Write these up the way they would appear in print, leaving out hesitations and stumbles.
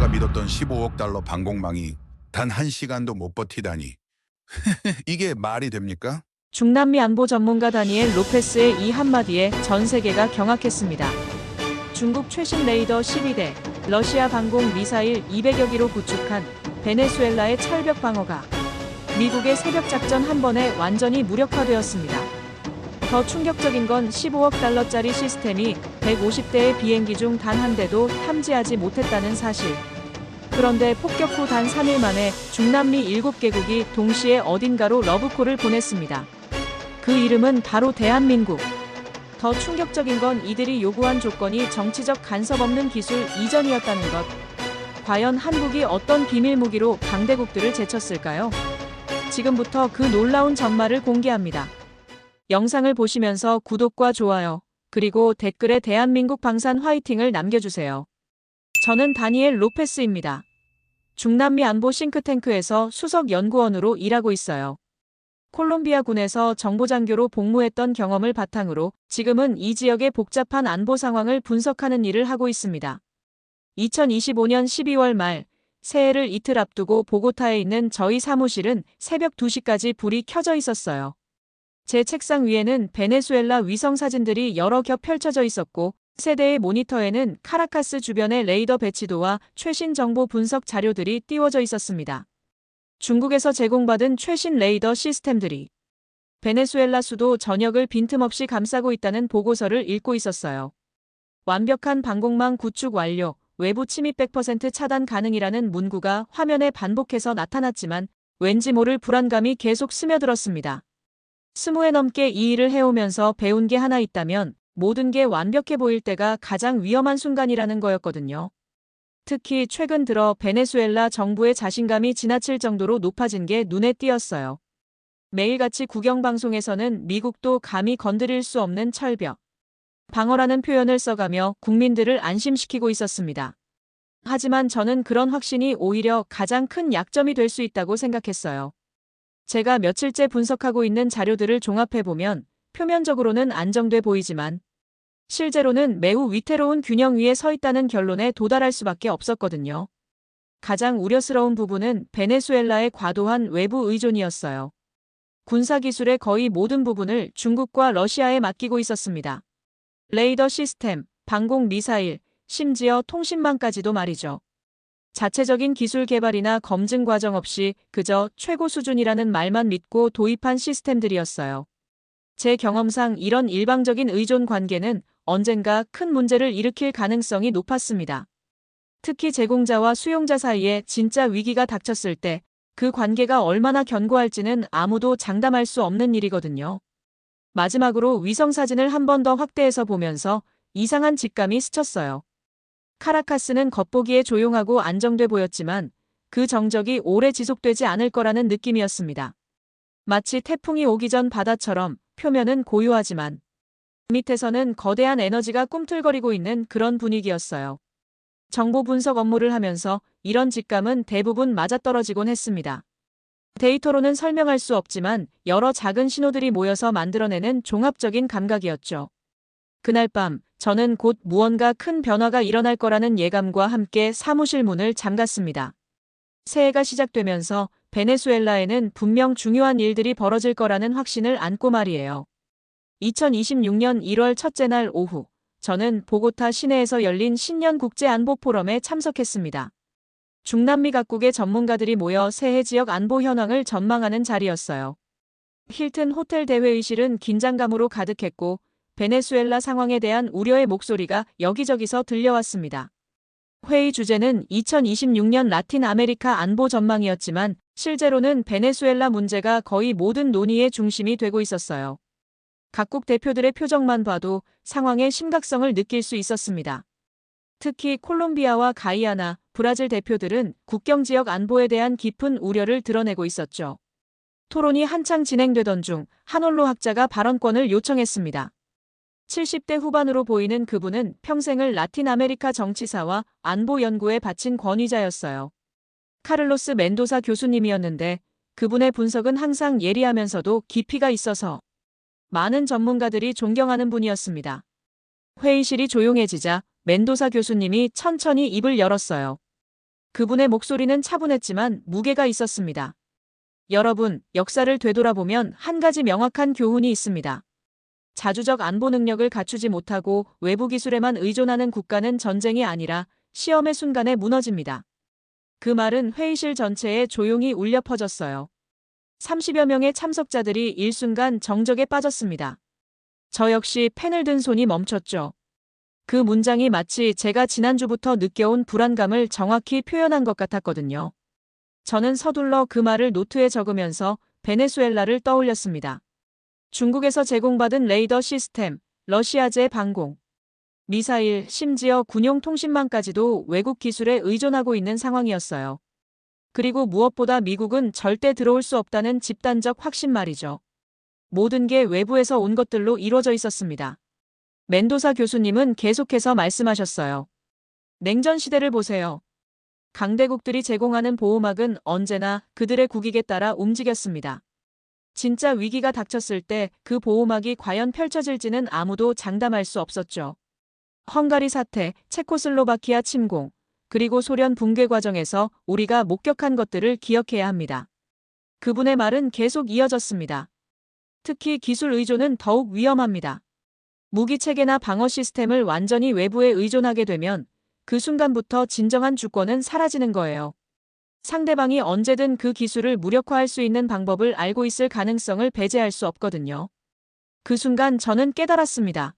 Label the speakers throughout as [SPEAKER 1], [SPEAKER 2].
[SPEAKER 1] 제가 믿었던 15억 달러 방공망이 단 1시간도 못 버티다니. 이게 말이 됩니까?
[SPEAKER 2] 중남미 안보 전문가 다니엘 로페스의 이 한마디에 전 세계가 경악했습니다. 중국 최신 레이더 12대, 러시아 방공 미사일 200여 기로 구축한 베네수엘라의 철벽 방어가 미국의 새벽 작전 한 번에 완전히 무력화되었습니다. 더 충격적인 건 15억 달러짜리 시스템이 150대의 비행기 중 단 한 대도 탐지하지 못했다는 사실. 그런데 폭격 후 단 3일 만에 중남미 7개국이 동시에 어딘가로 러브콜을 보냈습니다. 그 이름은 바로 대한민국. 더 충격적인 건 이들이 요구한 조건이 정치적 간섭 없는 기술 이전이었다는 것. 과연 한국이 어떤 비밀 무기로 강대국들을 제쳤을까요? 지금부터 그 놀라운 전말을 공개합니다. 영상을 보시면서 구독과 좋아요, 그리고 댓글에 대한민국 방산 화이팅을 남겨주세요. 저는 다니엘 로페스입니다. 중남미 안보 싱크탱크에서 수석 연구원으로 일하고 있어요. 콜롬비아 군에서 정보장교로 복무했던 경험을 바탕으로 지금은 이 지역의 복잡한 안보 상황을 분석하는 일을 하고 있습니다. 2025년 12월 말, 새해를 이틀 앞두고 보고타에 있는 저희 사무실은 새벽 2시까지 불이 켜져 있었어요. 제 책상 위에는 베네수엘라 위성 사진들이 여러 겹 펼쳐져 있었고, 세대의 모니터에는 카라카스 주변의 레이더 배치도와 최신 정보 분석 자료들이 띄워져 있었습니다. 중국에서 제공받은 최신 레이더 시스템들이 베네수엘라 수도 전역을 빈틈없이 감싸고 있다는 보고서를 읽고 있었어요. 완벽한 방공망 구축 완료, 외부 침입 100% 차단 가능이라는 문구가 화면에 반복해서 나타났지만 왠지 모를 불안감이 계속 스며들었습니다. 20회 넘게 이 일을 해오면서 배운 게 하나 있다면 모든 게 완벽해 보일 때가 가장 위험한 순간이라는 거였거든요. 특히 최근 들어 베네수엘라 정부의 자신감이 지나칠 정도로 높아진 게 눈에 띄었어요. 매일같이 국영방송에서는 미국도 감히 건드릴 수 없는 철벽, 방어라는 표현을 써가며 국민들을 안심시키고 있었습니다. 하지만 저는 그런 확신이 오히려 가장 큰 약점이 될 수 있다고 생각했어요. 제가 며칠째 분석하고 있는 자료들을 종합해보면 표면적으로는 안정돼 보이지만 실제로는 매우 위태로운 균형 위에 서 있다는 결론에 도달할 수밖에 없었거든요. 가장 우려스러운 부분은 베네수엘라의 과도한 외부 의존이었어요. 군사기술의 거의 모든 부분을 중국과 러시아에 맡기고 있었습니다. 레이더 시스템, 방공 미사일, 심지어 통신망까지도 말이죠. 자체적인 기술 개발이나 검증 과정 없이 그저 최고 수준이라는 말만 믿고 도입한 시스템들이었어요. 제 경험상 이런 일방적인 의존 관계는 언젠가 큰 문제를 일으킬 가능성이 높았습니다. 특히 제공자와 수용자 사이에 진짜 위기가 닥쳤을 때 그 관계가 얼마나 견고할지는 아무도 장담할 수 없는 일이거든요. 마지막으로 위성 사진을 한 번 더 확대해서 보면서 이상한 직감이 스쳤어요. 카라카스는 겉보기에 조용하고 안정돼 보였지만 그 정적이 오래 지속되지 않을 거라는 느낌이었습니다. 마치 태풍이 오기 전 바다처럼 표면은 고요하지만 밑에서는 거대한 에너지가 꿈틀거리고 있는 그런 분위기였어요. 정보 분석 업무를 하면서 이런 직감은 대부분 맞아떨어지곤 했습니다. 데이터로는 설명할 수 없지만 여러 작은 신호들이 모여서 만들어내는 종합적인 감각이었죠. 그날 밤 저는 곧 무언가 큰 변화가 일어날 거라는 예감과 함께 사무실 문을 잠갔습니다. 새해가 시작되면서 베네수엘라에는 분명 중요한 일들이 벌어질 거라는 확신을 안고 말이에요. 2026년 1월 첫째 날 오후, 저는 보고타 시내에서 열린 신년 국제안보 포럼에 참석했습니다. 중남미 각국의 전문가들이 모여 새해 지역 안보 현황을 전망하는 자리였어요. 힐튼 호텔 대회의실은 긴장감으로 가득했고 베네수엘라 상황에 대한 우려의 목소리가 여기저기서 들려왔습니다. 회의 주제는 2026년 라틴 아메리카 안보 전망이었지만 실제로는 베네수엘라 문제가 거의 모든 논의의 중심이 되고 있었어요. 각국 대표들의 표정만 봐도 상황의 심각성을 느낄 수 있었습니다. 특히 콜롬비아와 가이아나, 브라질 대표들은 국경 지역 안보에 대한 깊은 우려를 드러내고 있었죠. 토론이 한창 진행되던 중 한올로 학자가 발언권을 요청했습니다. 70대 후반으로 보이는 그분은 평생을 라틴 아메리카 정치사와 안보 연구에 바친 권위자였어요. 카를로스 멘도사 교수님이었는데 그분의 분석은 항상 예리하면서도 깊이가 있어서 많은 전문가들이 존경하는 분이었습니다. 회의실이 조용해지자 멘도사 교수님이 천천히 입을 열었어요. 그분의 목소리는 차분했지만 무게가 있었습니다. 여러분, 역사를 되돌아보면 한 가지 명확한 교훈이 있습니다. 자주적 안보 능력을 갖추지 못하고 외부 기술에만 의존하는 국가는 전쟁이 아니라 시험의 순간에 무너집니다. 그 말은 회의실 전체에 조용히 울려 퍼졌어요. 30여 명의 참석자들이 일순간 정적에 빠졌습니다. 저 역시 펜을 든 손이 멈췄죠. 그 문장이 마치 제가 지난주부터 느껴온 불안감을 정확히 표현한 것 같았거든요. 저는 서둘러 그 말을 노트에 적으면서 베네수엘라를 떠올렸습니다. 중국에서 제공받은 레이더 시스템, 러시아제 방공, 미사일, 심지어 군용 통신망까지도 외국 기술에 의존하고 있는 상황이었어요. 그리고 무엇보다 미국은 절대 들어올 수 없다는 집단적 확신 말이죠. 모든 게 외부에서 온 것들로 이루어져 있었습니다. 멘도사 교수님은 계속해서 말씀하셨어요. 냉전 시대를 보세요. 강대국들이 제공하는 보호막은 언제나 그들의 국익에 따라 움직였습니다. 진짜 위기가 닥쳤을 때 그 보호막이 과연 펼쳐질지는 아무도 장담할 수 없었죠. 헝가리 사태, 체코슬로바키아 침공, 그리고 소련 붕괴 과정에서 우리가 목격한 것들을 기억해야 합니다. 그분의 말은 계속 이어졌습니다. 특히 기술 의존은 더욱 위험합니다. 무기 체계나 방어 시스템을 완전히 외부에 의존하게 되면 그 순간부터 진정한 주권은 사라지는 거예요. 상대방이 언제든 그 기술을 무력화할 수 있는 방법을 알고 있을 가능성을 배제할 수 없거든요. 그 순간 저는 깨달았습니다.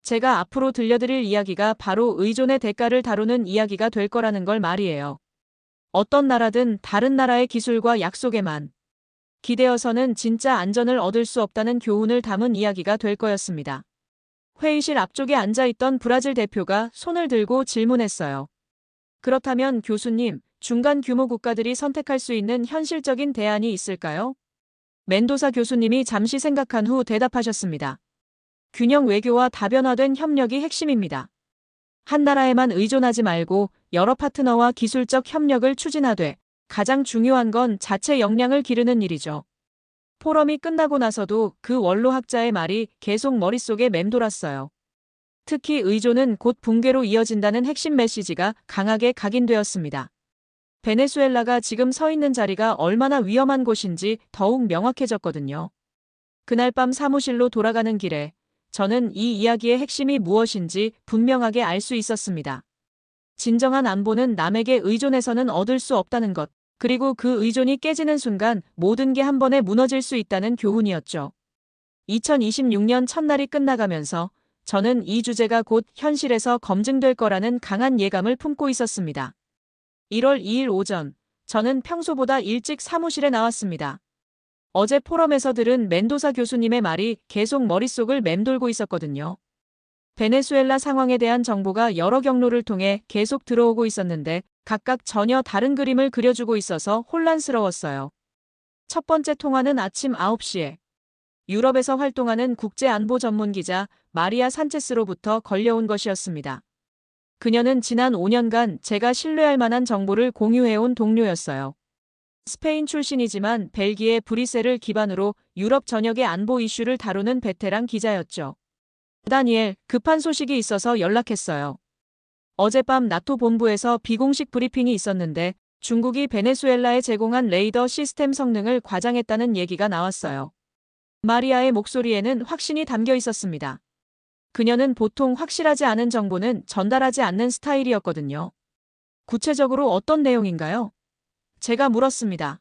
[SPEAKER 2] 제가 앞으로 들려드릴 이야기가 바로 의존의 대가를 다루는 이야기가 될 거라는 걸 말이에요. 어떤 나라든 다른 나라의 기술과 약속에만 기대어서는 진짜 안전을 얻을 수 없다는 교훈을 담은 이야기가 될 거였습니다. 회의실 앞쪽에 앉아있던 브라질 대표가 손을 들고 질문했어요. 그렇다면 교수님, 중간 규모 국가들이 선택할 수 있는 현실적인 대안이 있을까요? 멘도사 교수님이 잠시 생각한 후 대답하셨습니다. 균형 외교와 다변화된 협력이 핵심입니다. 한 나라에만 의존하지 말고 여러 파트너와 기술적 협력을 추진하되 가장 중요한 건 자체 역량을 기르는 일이죠. 포럼이 끝나고 나서도 그 원로학자의 말이 계속 머릿속에 맴돌았어요. 특히 의존은 곧 붕괴로 이어진다는 핵심 메시지가 강하게 각인되었습니다. 베네수엘라가 지금 서 있는 자리가 얼마나 위험한 곳인지 더욱 명확해졌거든요. 그날 밤 사무실로 돌아가는 길에 저는 이 이야기의 핵심이 무엇인지 분명하게 알 수 있었습니다. 진정한 안보는 남에게 의존해서는 얻을 수 없다는 것, 그리고 그 의존이 깨지는 순간 모든 게 한 번에 무너질 수 있다는 교훈이었죠. 2026년 첫날이 끝나가면서 저는 이 주제가 곧 현실에서 검증될 거라는 강한 예감을 품고 있었습니다. 1월 2일 오전, 저는 평소보다 일찍 사무실에 나왔습니다. 어제 포럼에서 들은 멘도사 교수님의 말이 계속 머릿속을 맴돌고 있었거든요. 베네수엘라 상황에 대한 정보가 여러 경로를 통해 계속 들어오고 있었는데 각각 전혀 다른 그림을 그려주고 있어서 혼란스러웠어요. 첫 번째 통화는 아침 9시에 유럽에서 활동하는 국제안보 전문 기자 마리아 산체스로부터 걸려온 것이었습니다. 그녀는 지난 5년간 제가 신뢰할 만한 정보를 공유해온 동료였어요. 스페인 출신이지만 벨기에 브뤼셀을 기반으로 유럽 전역의 안보 이슈를 다루는 베테랑 기자였죠. 다니엘, 급한 소식이 있어서 연락했어요. 어젯밤 나토 본부에서 비공식 브리핑이 있었는데 중국이 베네수엘라에 제공한 레이더 시스템 성능을 과장했다는 얘기가 나왔어요. 마리아의 목소리에는 확신이 담겨 있었습니다. 그녀는 보통 확실하지 않은 정보는 전달하지 않는 스타일이었거든요. 구체적으로 어떤 내용인가요? 제가 물었습니다.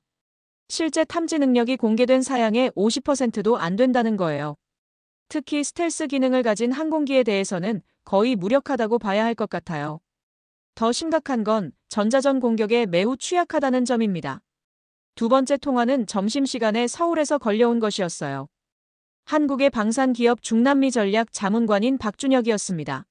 [SPEAKER 2] 실제 탐지 능력이 공개된 사양의 50%도 안 된다는 거예요. 특히 스텔스 기능을 가진 항공기에 대해서는 거의 무력하다고 봐야 할 것 같아요. 더 심각한 건 전자전 공격에 매우 취약하다는 점입니다. 두 번째 통화는 점심시간에 서울에서 걸려온 것이었어요. 한국의 방산기업 중남미 전략 자문관인 박준혁이었습니다.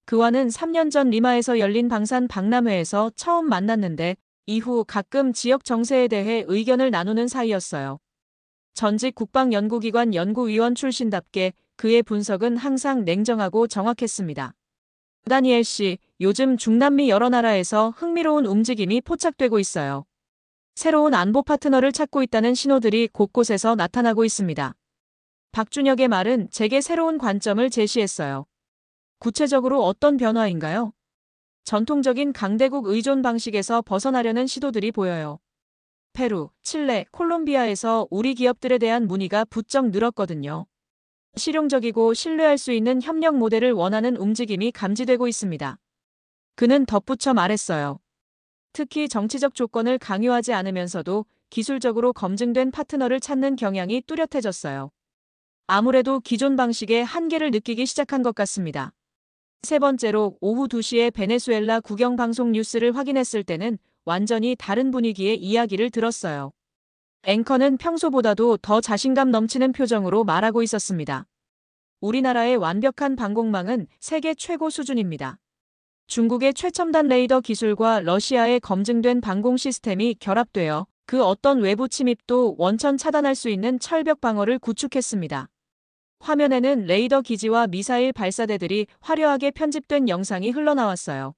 [SPEAKER 2] 그와는 3년 전 리마에서 열린 방산 박람회에서 처음 만났는데 이후 가끔 지역 정세에 대해 의견을 나누는 사이였어요. 전직 국방연구기관 연구위원 출신답게 그의 분석은 항상 냉정하고 정확했습니다. 다니엘 씨, 요즘 중남미 여러 나라에서 흥미로운 움직임이 포착되고 있어요. 새로운 안보 파트너를 찾고 있다는 신호들이 곳곳에서 나타나고 있습니다. 박준혁의 말은 제게 새로운 관점을 제시했어요. 구체적으로 어떤 변화인가요? 전통적인 강대국 의존 방식에서 벗어나려는 시도들이 보여요. 페루, 칠레, 콜롬비아에서 우리 기업들에 대한 문의가 부쩍 늘었거든요. 실용적이고 신뢰할 수 있는 협력 모델을 원하는 움직임이 감지되고 있습니다. 그는 덧붙여 말했어요. 특히 정치적 조건을 강요하지 않으면서도 기술적으로 검증된 파트너를 찾는 경향이 뚜렷해졌어요. 아무래도 기존 방식의 한계를 느끼기 시작한 것 같습니다. 세 번째로 오후 2시에 베네수엘라 국영방송 뉴스를 확인했을 때는 완전히 다른 분위기의 이야기를 들었어요. 앵커는 평소보다도 더 자신감 넘치는 표정으로 말하고 있었습니다. 우리나라의 완벽한 방공망은 세계 최고 수준입니다. 중국의 최첨단 레이더 기술과 러시아의 검증된 방공 시스템이 결합되어 그 어떤 외부 침입도 원천 차단할 수 있는 철벽 방어를 구축했습니다. 화면에는 레이더 기지와 미사일 발사대들이 화려하게 편집된 영상이 흘러나왔어요.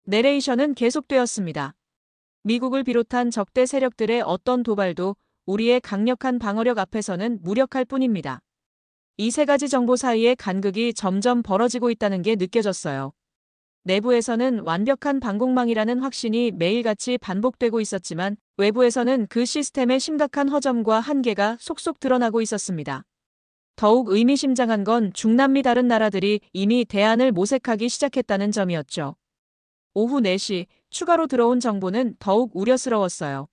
[SPEAKER 2] 내레이션은 계속되었습니다. 미국을 비롯한 적대 세력들의 어떤 도발도 우리의 강력한 방어력 앞에서는 무력할 뿐입니다. 이 세 가지 정보 사이의 간극이 점점 벌어지고 있다는 게 느껴졌어요. 내부에서는 완벽한 방공망이라는 확신이 매일같이 반복되고 있었지만 외부에서는 그 시스템의 심각한 허점과 한계가 속속 드러나고 있었습니다. 더욱 의미심장한 건 중남미 다른 나라들이 이미 대안을 모색하기 시작했다는 점이었죠. 오후 4시 추가로 들어온 정보는 더욱 우려스러웠어요.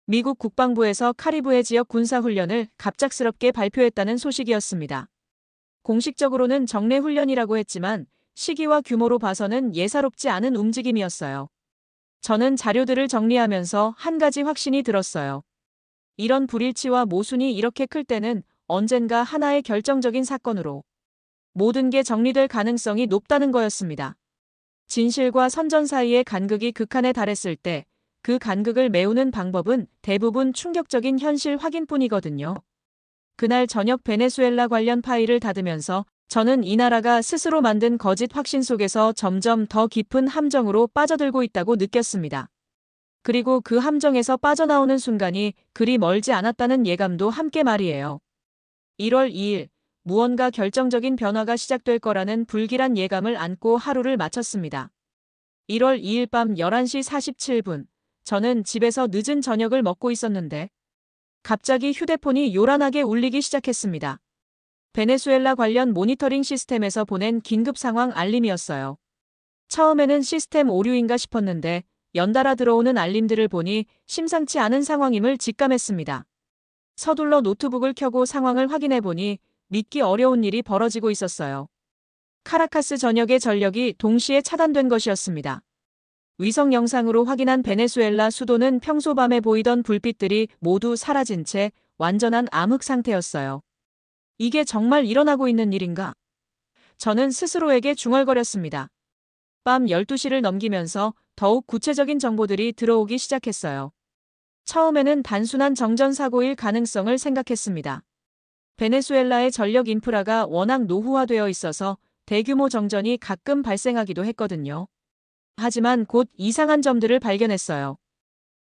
[SPEAKER 2] 미국 국방부에서 카리브해 지역 군사훈련을 갑작스럽게 발표했다는 소식이었습니다. 공식적으로는 정례훈련이라고 했지만 시기와 규모로 봐서는 예사롭지 않은 움직임이었어요. 저는 자료들을 정리하면서 한 가지 확신이 들었어요. 이런 불일치와 모순이 이렇게 클 때는 언젠가 하나의 결정적인 사건으로 모든 게 정리될 가능성이 높다는 거였습니다. 진실과 선전 사이의 간극이 극한에 달했을 때 그 간극을 메우는 방법은 대부분 충격적인 현실 확인뿐이거든요. 그날 저녁 베네수엘라 관련 파일을 닫으면서 저는 이 나라가 스스로 만든 거짓 확신 속에서 점점 더 깊은 함정으로 빠져들고 있다고 느꼈습니다. 그리고 그 함정에서 빠져나오는 순간이 그리 멀지 않았다는 예감도 함께 말이에요. 1월 2일, 무언가 결정적인 변화가 시작될 거라는 불길한 예감을 안고 하루를 마쳤습니다. 1월 2일 밤 11시 47분, 저는 집에서 늦은 저녁을 먹고 있었는데 갑자기 휴대폰이 요란하게 울리기 시작했습니다. 베네수엘라 관련 모니터링 시스템에서 보낸 긴급 상황 알림이었어요. 처음에는 시스템 오류인가 싶었는데 연달아 들어오는 알림들을 보니 심상치 않은 상황임을 직감했습니다. 서둘러 노트북을 켜고 상황을 확인해 보니 믿기 어려운 일이 벌어지고 있었어요. 카라카스 전역의 전력이 동시에 차단된 것이었습니다. 위성 영상으로 확인한 베네수엘라 수도는 평소 밤에 보이던 불빛들이 모두 사라진 채 완전한 암흑 상태였어요. 이게 정말 일어나고 있는 일인가? 저는 스스로에게 중얼거렸습니다. 밤 12시를 넘기면서 더욱 구체적인 정보들이 들어오기 시작했어요. 처음에는 단순한 정전사고일 가능성을 생각했습니다. 베네수엘라의 전력 인프라가 워낙 노후화되어 있어서 대규모 정전이 가끔 발생하기도 했거든요. 하지만 곧 이상한 점들을 발견했어요.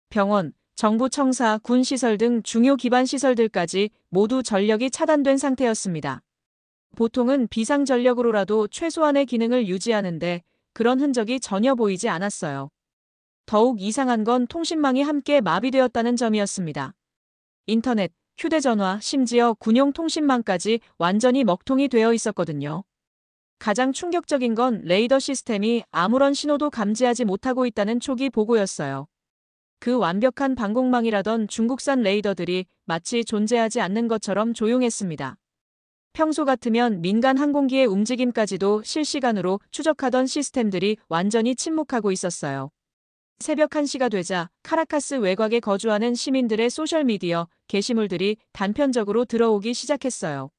[SPEAKER 2] 병원, 정부 청사, 군 시설 등 중요 기반 시설들까지 모두 전력이 차단된 상태였습니다. 보통은 비상전력으로라도 최소한의 기능을 유지하는데 그런 흔적이 전혀 보이지 않았어요. 더욱 이상한 건 통신망이 함께 마비되었다는 점이었습니다. 인터넷, 휴대전화, 심지어 군용 통신망까지 완전히 먹통이 되어 있었거든요. 가장 충격적인 건 레이더 시스템이 아무런 신호도 감지하지 못하고 있다는 초기 보고였어요. 그 완벽한 방공망이라던 중국산 레이더들이 마치 존재하지 않는 것처럼 조용했습니다. 평소 같으면 민간 항공기의 움직임까지도 실시간으로 추적하던 시스템들이 완전히 침묵하고 있었어요. 새벽 1시가 되자 카라카스 외곽에 거주하는 시민들의 소셜미디어 게시물들이 단편적으로 들어오기 시작했어요.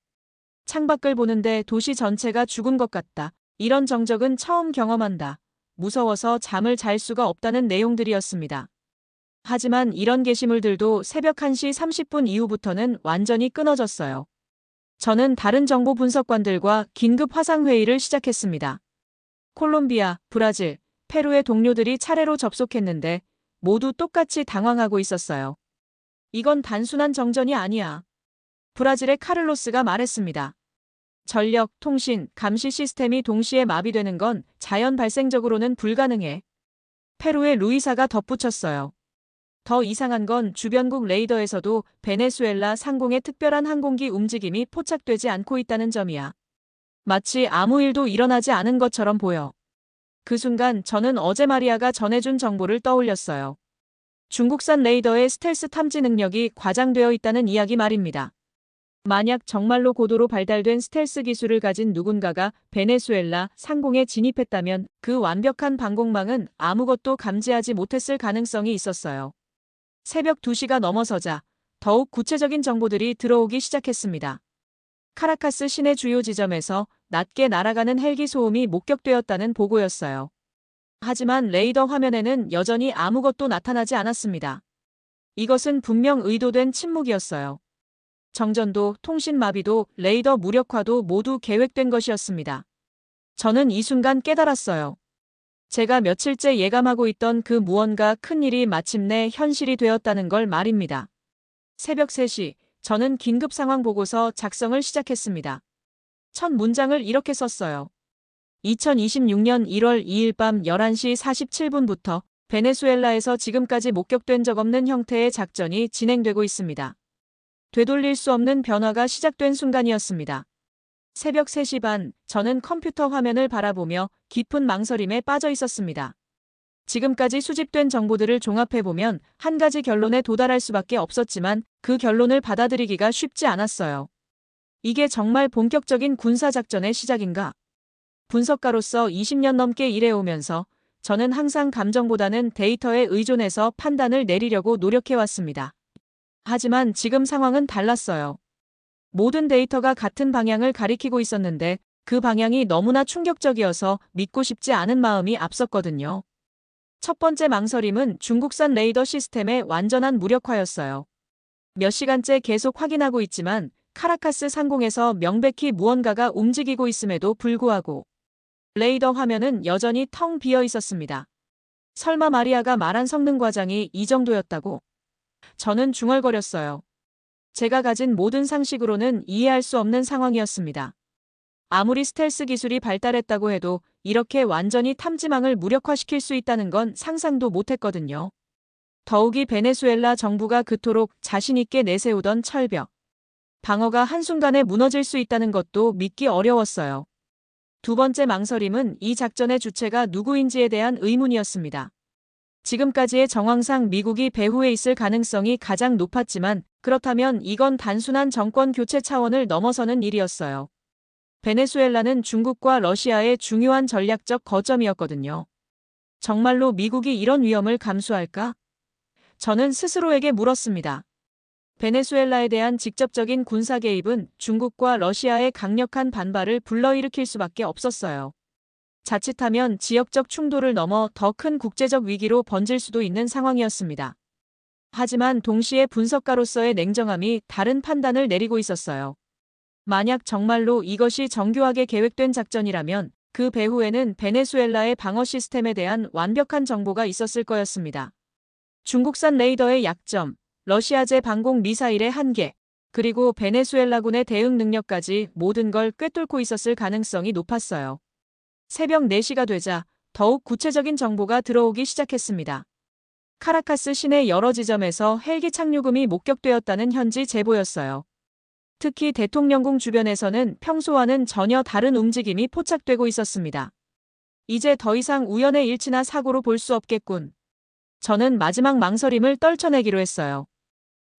[SPEAKER 2] 창밖을 보는데 도시 전체가 죽은 것 같다. 이런 정적은 처음 경험한다. 무서워서 잠을 잘 수가 없다는 내용들이었습니다. 하지만 이런 게시물들도 새벽 1시 30분 이후부터는 완전히 끊어졌어요. 저는 다른 정보 분석관들과 긴급 화상회의를 시작했습니다. 콜롬비아, 브라질, 페루의 동료들이 차례로 접속했는데 모두 똑같이 당황하고 있었어요. 이건 단순한 정전이 아니야. 브라질의 카를로스가 말했습니다. 전력, 통신, 감시 시스템이 동시에 마비되는 건 자연 발생적으로는 불가능해. 페루의 루이사가 덧붙였어요. 더 이상한 건 주변국 레이더에서도 베네수엘라 상공의 특별한 항공기 움직임이 포착되지 않고 있다는 점이야. 마치 아무 일도 일어나지 않은 것처럼 보여. 그 순간 저는 어제 마리아가 전해준 정보를 떠올렸어요. 중국산 레이더의 스텔스 탐지 능력이 과장되어 있다는 이야기 말입니다. 만약 정말로 고도로 발달된 스텔스 기술을 가진 누군가가 베네수엘라 상공에 진입했다면 그 완벽한 방공망은 아무것도 감지하지 못했을 가능성이 있었어요. 새벽 2시가 넘어서자 더욱 구체적인 정보들이 들어오기 시작했습니다. 카라카스 시내 주요 지점에서 낮게 날아가는 헬기 소음이 목격되었다는 보고였어요. 하지만 레이더 화면에는 여전히 아무것도 나타나지 않았습니다. 이것은 분명 의도된 침묵이었어요. 정전도, 통신 마비도, 레이더 무력화도 모두 계획된 것이었습니다. 저는 이 순간 깨달았어요. 제가 며칠째 예감하고 있던 그 무언가 큰 일이 마침내 현실이 되었다는 걸 말입니다. 새벽 3시, 저는 긴급 상황 보고서 작성을 시작했습니다. 첫 문장을 이렇게 썼어요. 2026년 1월 2일 밤 11시 47분부터 베네수엘라에서 지금까지 목격된 적 없는 형태의 작전이 진행되고 있습니다. 되돌릴 수 없는 변화가 시작된 순간이었습니다. 새벽 3시 반, 저는 컴퓨터 화면을 바라보며 깊은 망설임에 빠져 있었습니다. 지금까지 수집된 정보들을 종합해보면 한 가지 결론에 도달할 수밖에 없었지만 그 결론을 받아들이기가 쉽지 않았어요. 이게 정말 본격적인 군사작전의 시작인가? 분석가로서 20년 넘게 일해오면서 저는 항상 감정보다는 데이터에 의존해서 판단을 내리려고 노력해왔습니다. 하지만 지금 상황은 달랐어요. 모든 데이터가 같은 방향을 가리키고 있었는데 그 방향이 너무나 충격적이어서 믿고 싶지 않은 마음이 앞섰거든요. 첫 번째 망설임은 중국산 레이더 시스템의 완전한 무력화였어요. 몇 시간째 계속 확인하고 있지만 카라카스 상공에서 명백히 무언가가 움직이고 있음에도 불구하고 레이더 화면은 여전히 텅 비어 있었습니다. 설마 마리아가 말한 성능 과장이 이 정도였다고? 저는 중얼거렸어요. 제가 가진 모든 상식으로는 이해할 수 없는 상황이었습니다. 아무리 스텔스 기술이 발달했다고 해도 이렇게 완전히 탐지망을 무력화시킬 수 있다는 건 상상도 못했거든요. 더욱이 베네수엘라 정부가 그토록 자신있게 내세우던 철벽, 방어가 한순간에 무너질 수 있다는 것도 믿기 어려웠어요. 두 번째 망설임은 이 작전의 주체가 누구인지에 대한 의문이었습니다. 지금까지의 정황상 미국이 배후에 있을 가능성이 가장 높았지만 그렇다면 이건 단순한 정권 교체 차원을 넘어서는 일이었어요. 베네수엘라는 중국과 러시아의 중요한 전략적 거점이었거든요. 정말로 미국이 이런 위험을 감수할까? 저는 스스로에게 물었습니다. 베네수엘라에 대한 직접적인 군사 개입은 중국과 러시아의 강력한 반발을 불러일으킬 수밖에 없었어요. 자칫하면 지역적 충돌을 넘어 더 큰 국제적 위기로 번질 수도 있는 상황이었습니다. 하지만 동시에 분석가로서의 냉정함이 다른 판단을 내리고 있었어요. 만약 정말로 이것이 정교하게 계획된 작전이라면 그 배후에는 베네수엘라의 방어 시스템에 대한 완벽한 정보가 있었을 거였습니다. 중국산 레이더의 약점, 러시아제 방공 미사일의 한계, 그리고 베네수엘라군의 대응 능력까지 모든 걸 꿰뚫고 있었을 가능성이 높았어요. 새벽 4시가 되자 더욱 구체적인 정보가 들어오기 시작했습니다. 카라카스 시내 여러 지점에서 헬기 착륙음이 목격되었다는 현지 제보였어요. 특히 대통령궁 주변에서는 평소와는 전혀 다른 움직임이 포착되고 있었습니다. 이제 더 이상 우연의 일치나 사고로 볼 수 없겠군. 저는 마지막 망설임을 떨쳐내기로 했어요.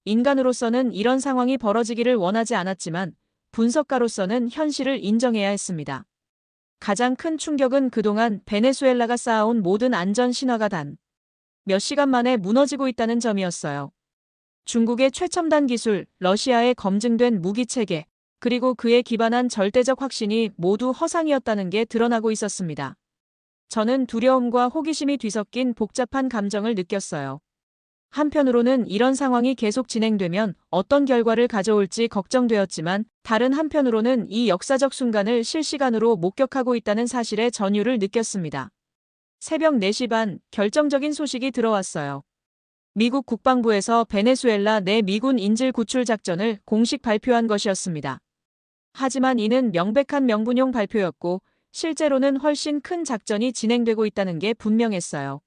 [SPEAKER 2] 인간으로서는 이런 상황이 벌어지기를 원하지 않았지만 분석가로서는 현실을 인정해야 했습니다. 가장 큰 충격은 그동안 베네수엘라가 쌓아온 모든 안전 신화가 단 몇 시간 만에 무너지고 있다는 점이었어요. 중국의 최첨단 기술, 러시아의 검증된 무기체계, 그리고 그에 기반한 절대적 확신이 모두 허상이었다는 게 드러나고 있었습니다. 저는 두려움과 호기심이 뒤섞인 복잡한 감정을 느꼈어요. 한편으로는 이런 상황이 계속 진행되면 어떤 결과를 가져올지 걱정되었지만 다른 한편으로는 이 역사적 순간을 실시간으로 목격하고 있다는 사실의 전율을 느꼈습니다. 새벽 4시 반 결정적인 소식이 들어왔어요. 미국 국방부에서 베네수엘라 내 미군 인질 구출 작전을 공식 발표한 것이었습니다. 하지만 이는 명백한 명분용 발표였고 실제로는 훨씬 큰 작전이 진행되고 있다는 게 분명했어요.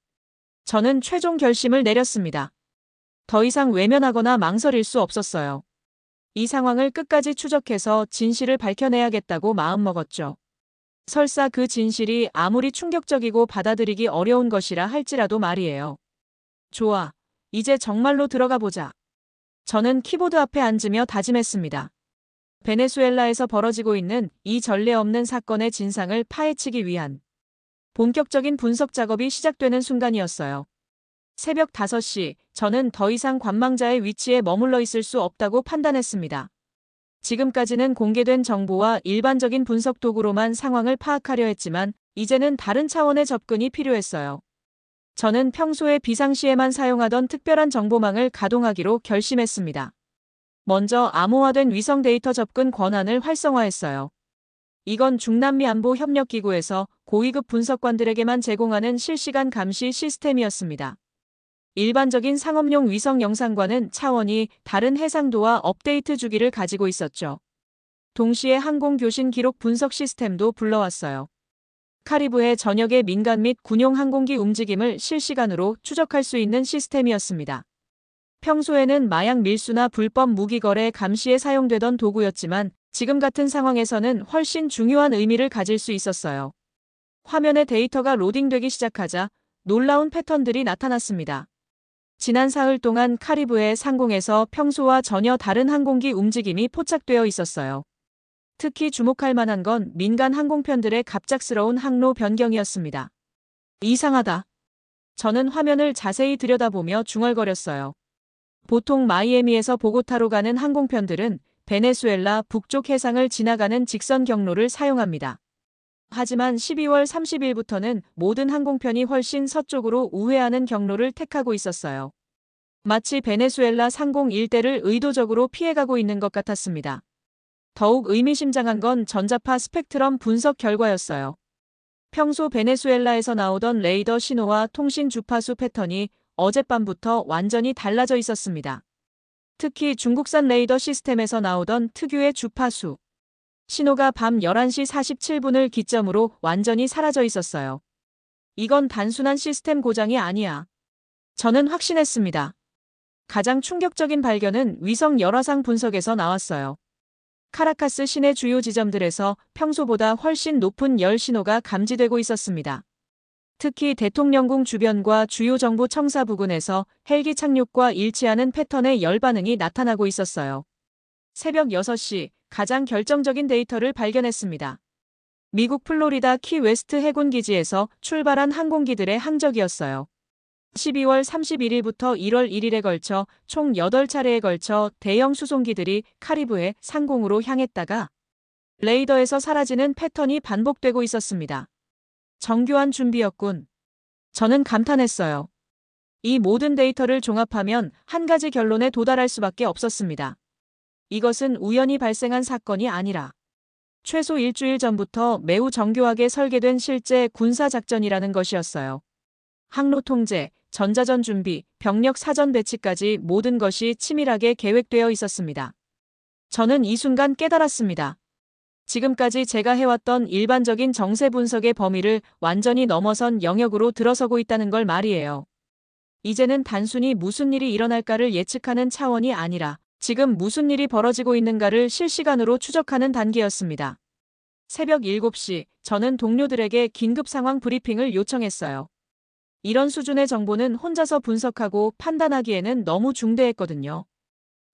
[SPEAKER 2] 저는 최종 결심을 내렸습니다. 더 이상 외면하거나 망설일 수 없었어요. 이 상황을 끝까지 추적해서 진실을 밝혀내야겠다고 마음먹었죠. 설사 그 진실이 아무리 충격적이고 받아들이기 어려운 것이라 할지라도 말이에요. 좋아. 이제 정말로 들어가 보자. 저는 키보드 앞에 앉으며 다짐했습니다. 베네수엘라에서 벌어지고 있는 이 전례 없는 사건의 진상을 파헤치기 위한 본격적인 분석 작업이 시작되는 순간이었어요. 새벽 5시, 저는 더 이상 관망자의 위치에 머물러 있을 수 없다고 판단했습니다. 지금까지는 공개된 정보와 일반적인 분석 도구로만 상황을 파악하려 했지만 이제는 다른 차원의 접근이 필요했어요. 저는 평소에 비상시에만 사용하던 특별한 정보망을 가동하기로 결심했습니다. 먼저 암호화된 위성 데이터 접근 권한을 활성화했어요. 이건 중남미 안보 협력기구에서 고위급 분석관들에게만 제공하는 실시간 감시 시스템이었습니다. 일반적인 상업용 위성 영상과는 차원이 다른 해상도와 업데이트 주기를 가지고 있었죠. 동시에 항공교신 기록 분석 시스템도 불러왔어요. 카리브해 전역의 민간 및 군용 항공기 움직임을 실시간으로 추적할 수 있는 시스템이었습니다. 평소에는 마약 밀수나 불법 무기 거래 감시에 사용되던 도구였지만 지금 같은 상황에서는 훨씬 중요한 의미를 가질 수 있었어요. 화면에 데이터가 로딩되기 시작하자 놀라운 패턴들이 나타났습니다. 지난 사흘 동안 카리브해 상공에서 평소와 전혀 다른 항공기 움직임이 포착되어 있었어요. 특히 주목할 만한 건 민간 항공편들의 갑작스러운 항로 변경이었습니다. 이상하다. 저는 화면을 자세히 들여다보며 중얼거렸어요. 보통 마이애미에서 보고타로 가는 항공편들은 베네수엘라 북쪽 해상을 지나가는 직선 경로를 사용합니다. 하지만 12월 30일부터는 모든 항공편이 훨씬 서쪽으로 우회하는 경로를 택하고 있었어요. 마치 베네수엘라 상공 일대를 의도적으로 피해가고 있는 것 같았습니다. 더욱 의미심장한 건 전자파 스펙트럼 분석 결과였어요. 평소 베네수엘라에서 나오던 레이더 신호와 통신 주파수 패턴이 어젯밤부터 완전히 달라져 있었습니다. 특히 중국산 레이더 시스템에서 나오던 특유의 주파수 신호가 밤 11시 47분을 기점으로 완전히 사라져 있었어요. 이건 단순한 시스템 고장이 아니야. 저는 확신했습니다. 가장 충격적인 발견은 위성 열화상 분석에서 나왔어요. 카라카스 시내 주요 지점들에서 평소보다 훨씬 높은 열 신호가 감지되고 있었습니다. 특히 대통령궁 주변과 주요 정부 청사 부근에서 헬기 착륙과 일치하는 패턴의 열 반응이 나타나고 있었어요. 새벽 6시, 가장 결정적인 데이터를 발견했습니다. 미국 플로리다 키 웨스트 해군 기지에서 출발한 항공기들의 항적이었어요. 12월 31일부터 1월 1일에 걸쳐 총 8차례에 걸쳐 대형 수송기들이 카리브해 상공으로 향했다가 레이더에서 사라지는 패턴이 반복되고 있었습니다. 정교한 준비였군. 저는 감탄했어요. 이 모든 데이터를 종합하면 한 가지 결론에 도달할 수밖에 없었습니다. 이것은 우연히 발생한 사건이 아니라 최소 일주일 전부터 매우 정교하게 설계된 실제 군사작전이라는 것이었어요. 항로 통제, 전자전 준비, 병력 사전 배치까지 모든 것이 치밀하게 계획되어 있었습니다. 저는 이 순간 깨달았습니다. 지금까지 제가 해왔던 일반적인 정세 분석의 범위를 완전히 넘어선 영역으로 들어서고 있다는 걸 말이에요. 이제는 단순히 무슨 일이 일어날까를 예측하는 차원이 아니라 지금 무슨 일이 벌어지고 있는가를 실시간으로 추적하는 단계였습니다. 새벽 7시, 저는 동료들에게 긴급 상황 브리핑을 요청했어요. 이런 수준의 정보는 혼자서 분석하고 판단하기에는 너무 중대했거든요.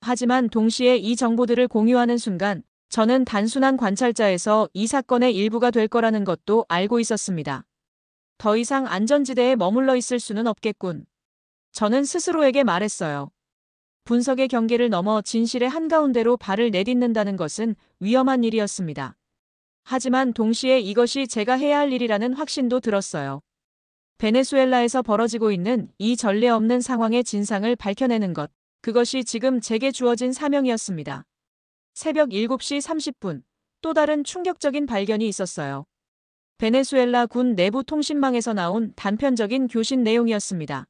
[SPEAKER 2] 하지만 동시에 이 정보들을 공유하는 순간 저는 단순한 관찰자에서 이 사건의 일부가 될 거라는 것도 알고 있었습니다. 더 이상 안전지대에 머물러 있을 수는 없겠군. 저는 스스로에게 말했어요. 분석의 경계를 넘어 진실의 한가운데로 발을 내딛는다는 것은 위험한 일이었습니다. 하지만 동시에 이것이 제가 해야 할 일이라는 확신도 들었어요. 베네수엘라에서 벌어지고 있는 이 전례 없는 상황의 진상을 밝혀내는 것, 그것이 지금 제게 주어진 사명이었습니다. 새벽 7시 30분, 또 다른 충격적인 발견이 있었어요. 베네수엘라 군 내부 통신망에서 나온 단편적인 교신 내용이었습니다.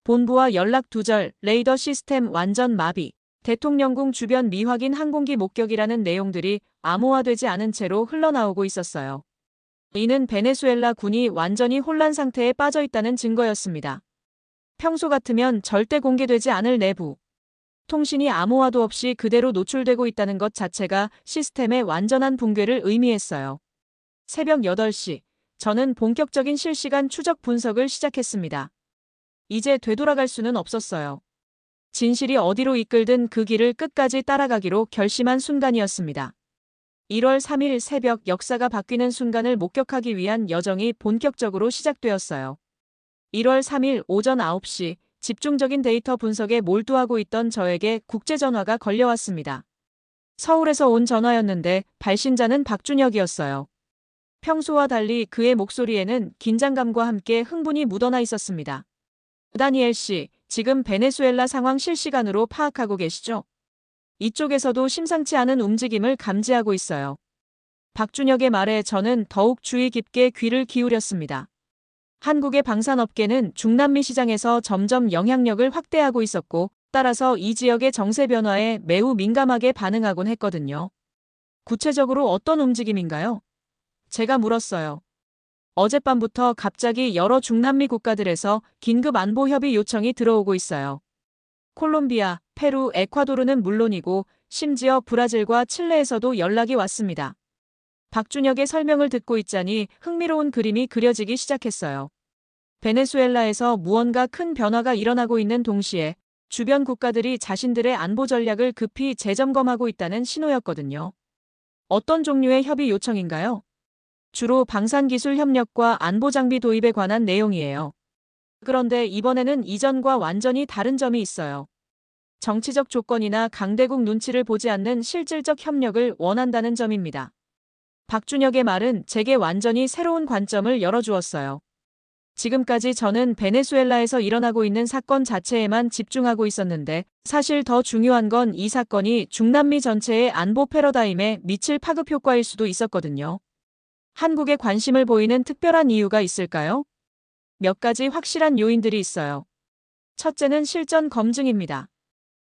[SPEAKER 2] 본부와 연락 두절, 레이더 시스템 완전 마비, 대통령궁 주변 미확인 항공기 목격이라는 내용들이 암호화되지 않은 채로 흘러나오고 있었어요. 이는 베네수엘라 군이 완전히 혼란 상태에 빠져 있다는 증거였습니다. 평소 같으면 절대 공개되지 않을 내부 통신이 암호화도 없이 그대로 노출되고 있다는 것 자체가 시스템의 완전한 붕괴를 의미했어요. 새벽 8시, 저는 본격적인 실시간 추적 분석을 시작했습니다. 이제 되돌아갈 수는 없었어요. 진실이 어디로 이끌든 그 길을 끝까지 따라가기로 결심한 순간이었습니다. 1월 3일 새벽 역사가 바뀌는 순간을 목격하기 위한 여정이 본격적으로 시작되었어요. 1월 3일 오전 9시, 집중적인 데이터 분석에 몰두하고 있던 저에게 국제전화가 걸려왔습니다. 서울에서 온 전화였는데 발신자는 박준혁이었어요. 평소와 달리 그의 목소리에는 긴장감과 함께 흥분이 묻어나 있었습니다. 다니엘 씨, 지금 베네수엘라 상황 실시간으로 파악하고 계시죠? 이쪽에서도 심상치 않은 움직임을 감지하고 있어요. 박준혁의 말에 저는 더욱 주의 깊게 귀를 기울였습니다. 한국의 방산업계는 중남미 시장에서 점점 영향력을 확대하고 있었고, 따라서 이 지역의 정세 변화에 매우 민감하게 반응하곤 했거든요. 구체적으로 어떤 움직임인가요? 제가 물었어요. 어젯밤부터 갑자기 여러 중남미 국가들에서 긴급 안보 협의 요청이 들어오고 있어요. 콜롬비아, 페루, 에콰도르는 물론이고 심지어 브라질과 칠레에서도 연락이 왔습니다. 박준혁의 설명을 듣고 있자니 흥미로운 그림이 그려지기 시작했어요. 베네수엘라에서 무언가 큰 변화가 일어나고 있는 동시에 주변 국가들이 자신들의 안보 전략을 급히 재점검하고 있다는 신호였거든요. 어떤 종류의 협의 요청인가요? 주로 방산기술 협력과 안보장비 도입에 관한 내용이에요. 그런데 이번에는 이전과 완전히 다른 점이 있어요. 정치적 조건이나 강대국 눈치를 보지 않는 실질적 협력을 원한다는 점입니다. 박준혁의 말은 제게 완전히 새로운 관점을 열어주었어요. 지금까지 저는 베네수엘라에서 일어나고 있는 사건 자체에만 집중하고 있었는데 사실 더 중요한 건 이 사건이 중남미 전체의 안보 패러다임에 미칠 파급 효과일 수도 있었거든요. 한국에 관심을 보이는 특별한 이유가 있을까요? 몇 가지 확실한 요인들이 있어요. 첫째는 실전 검증입니다.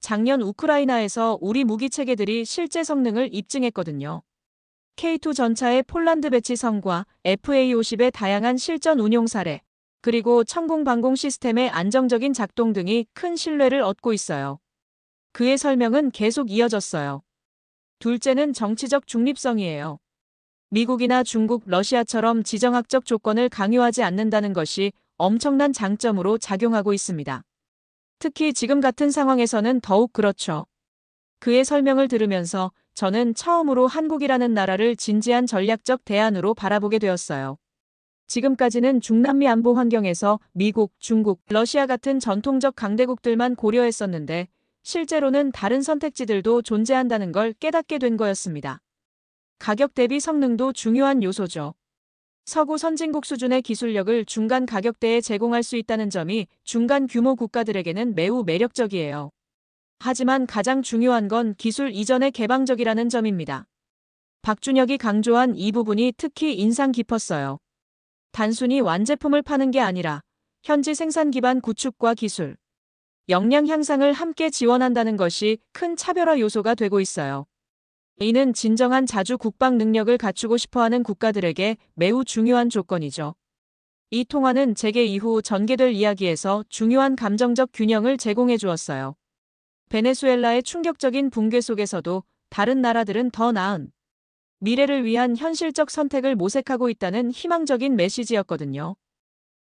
[SPEAKER 2] 작년 우크라이나에서 우리 무기 체계들이 실제 성능을 입증했거든요. K2 전차의 폴란드 배치 성과, FA-50의 다양한 실전 운용 사례, 그리고 천공 방공 시스템의 안정적인 작동 등이 큰 신뢰를 얻고 있어요. 그의 설명은 계속 이어졌어요. 둘째는 정치적 중립성이에요. 미국이나 중국, 러시아처럼 지정학적 조건을 강요하지 않는다는 것이 엄청난 장점으로 작용하고 있습니다. 특히 지금 같은 상황에서는 더욱 그렇죠. 그의 설명을 들으면서 저는 처음으로 한국이라는 나라를 진지한 전략적 대안으로 바라보게 되었어요. 지금까지는 중남미 안보 환경에서 미국, 중국, 러시아 같은 전통적 강대국들만 고려했었는데 실제로는 다른 선택지들도 존재한다는 걸 깨닫게 된 거였습니다. 가격 대비 성능도 중요한 요소죠. 서구 선진국 수준의 기술력을 중간 가격대에 제공할 수 있다는 점이 중간 규모 국가들에게는 매우 매력적이에요. 하지만 가장 중요한 건 기술 이전의 개방적이라는 점입니다. 박준혁이 강조한 이 부분이 특히 인상 깊었어요. 단순히 완제품을 파는 게 아니라 현지 생산 기반 구축과 기술, 역량 향상을 함께 지원한다는 것이 큰 차별화 요소가 되고 있어요. 이는 진정한 자주 국방 능력을 갖추고 싶어하는 국가들에게 매우 중요한 조건이죠. 이 통화는 재개 이후 전개될 이야기에서 중요한 감정적 균형을 제공해 주었어요. 베네수엘라의 충격적인 붕괴 속에서도 다른 나라들은 더 나은 미래를 위한 현실적 선택을 모색하고 있다는 희망적인 메시지였거든요.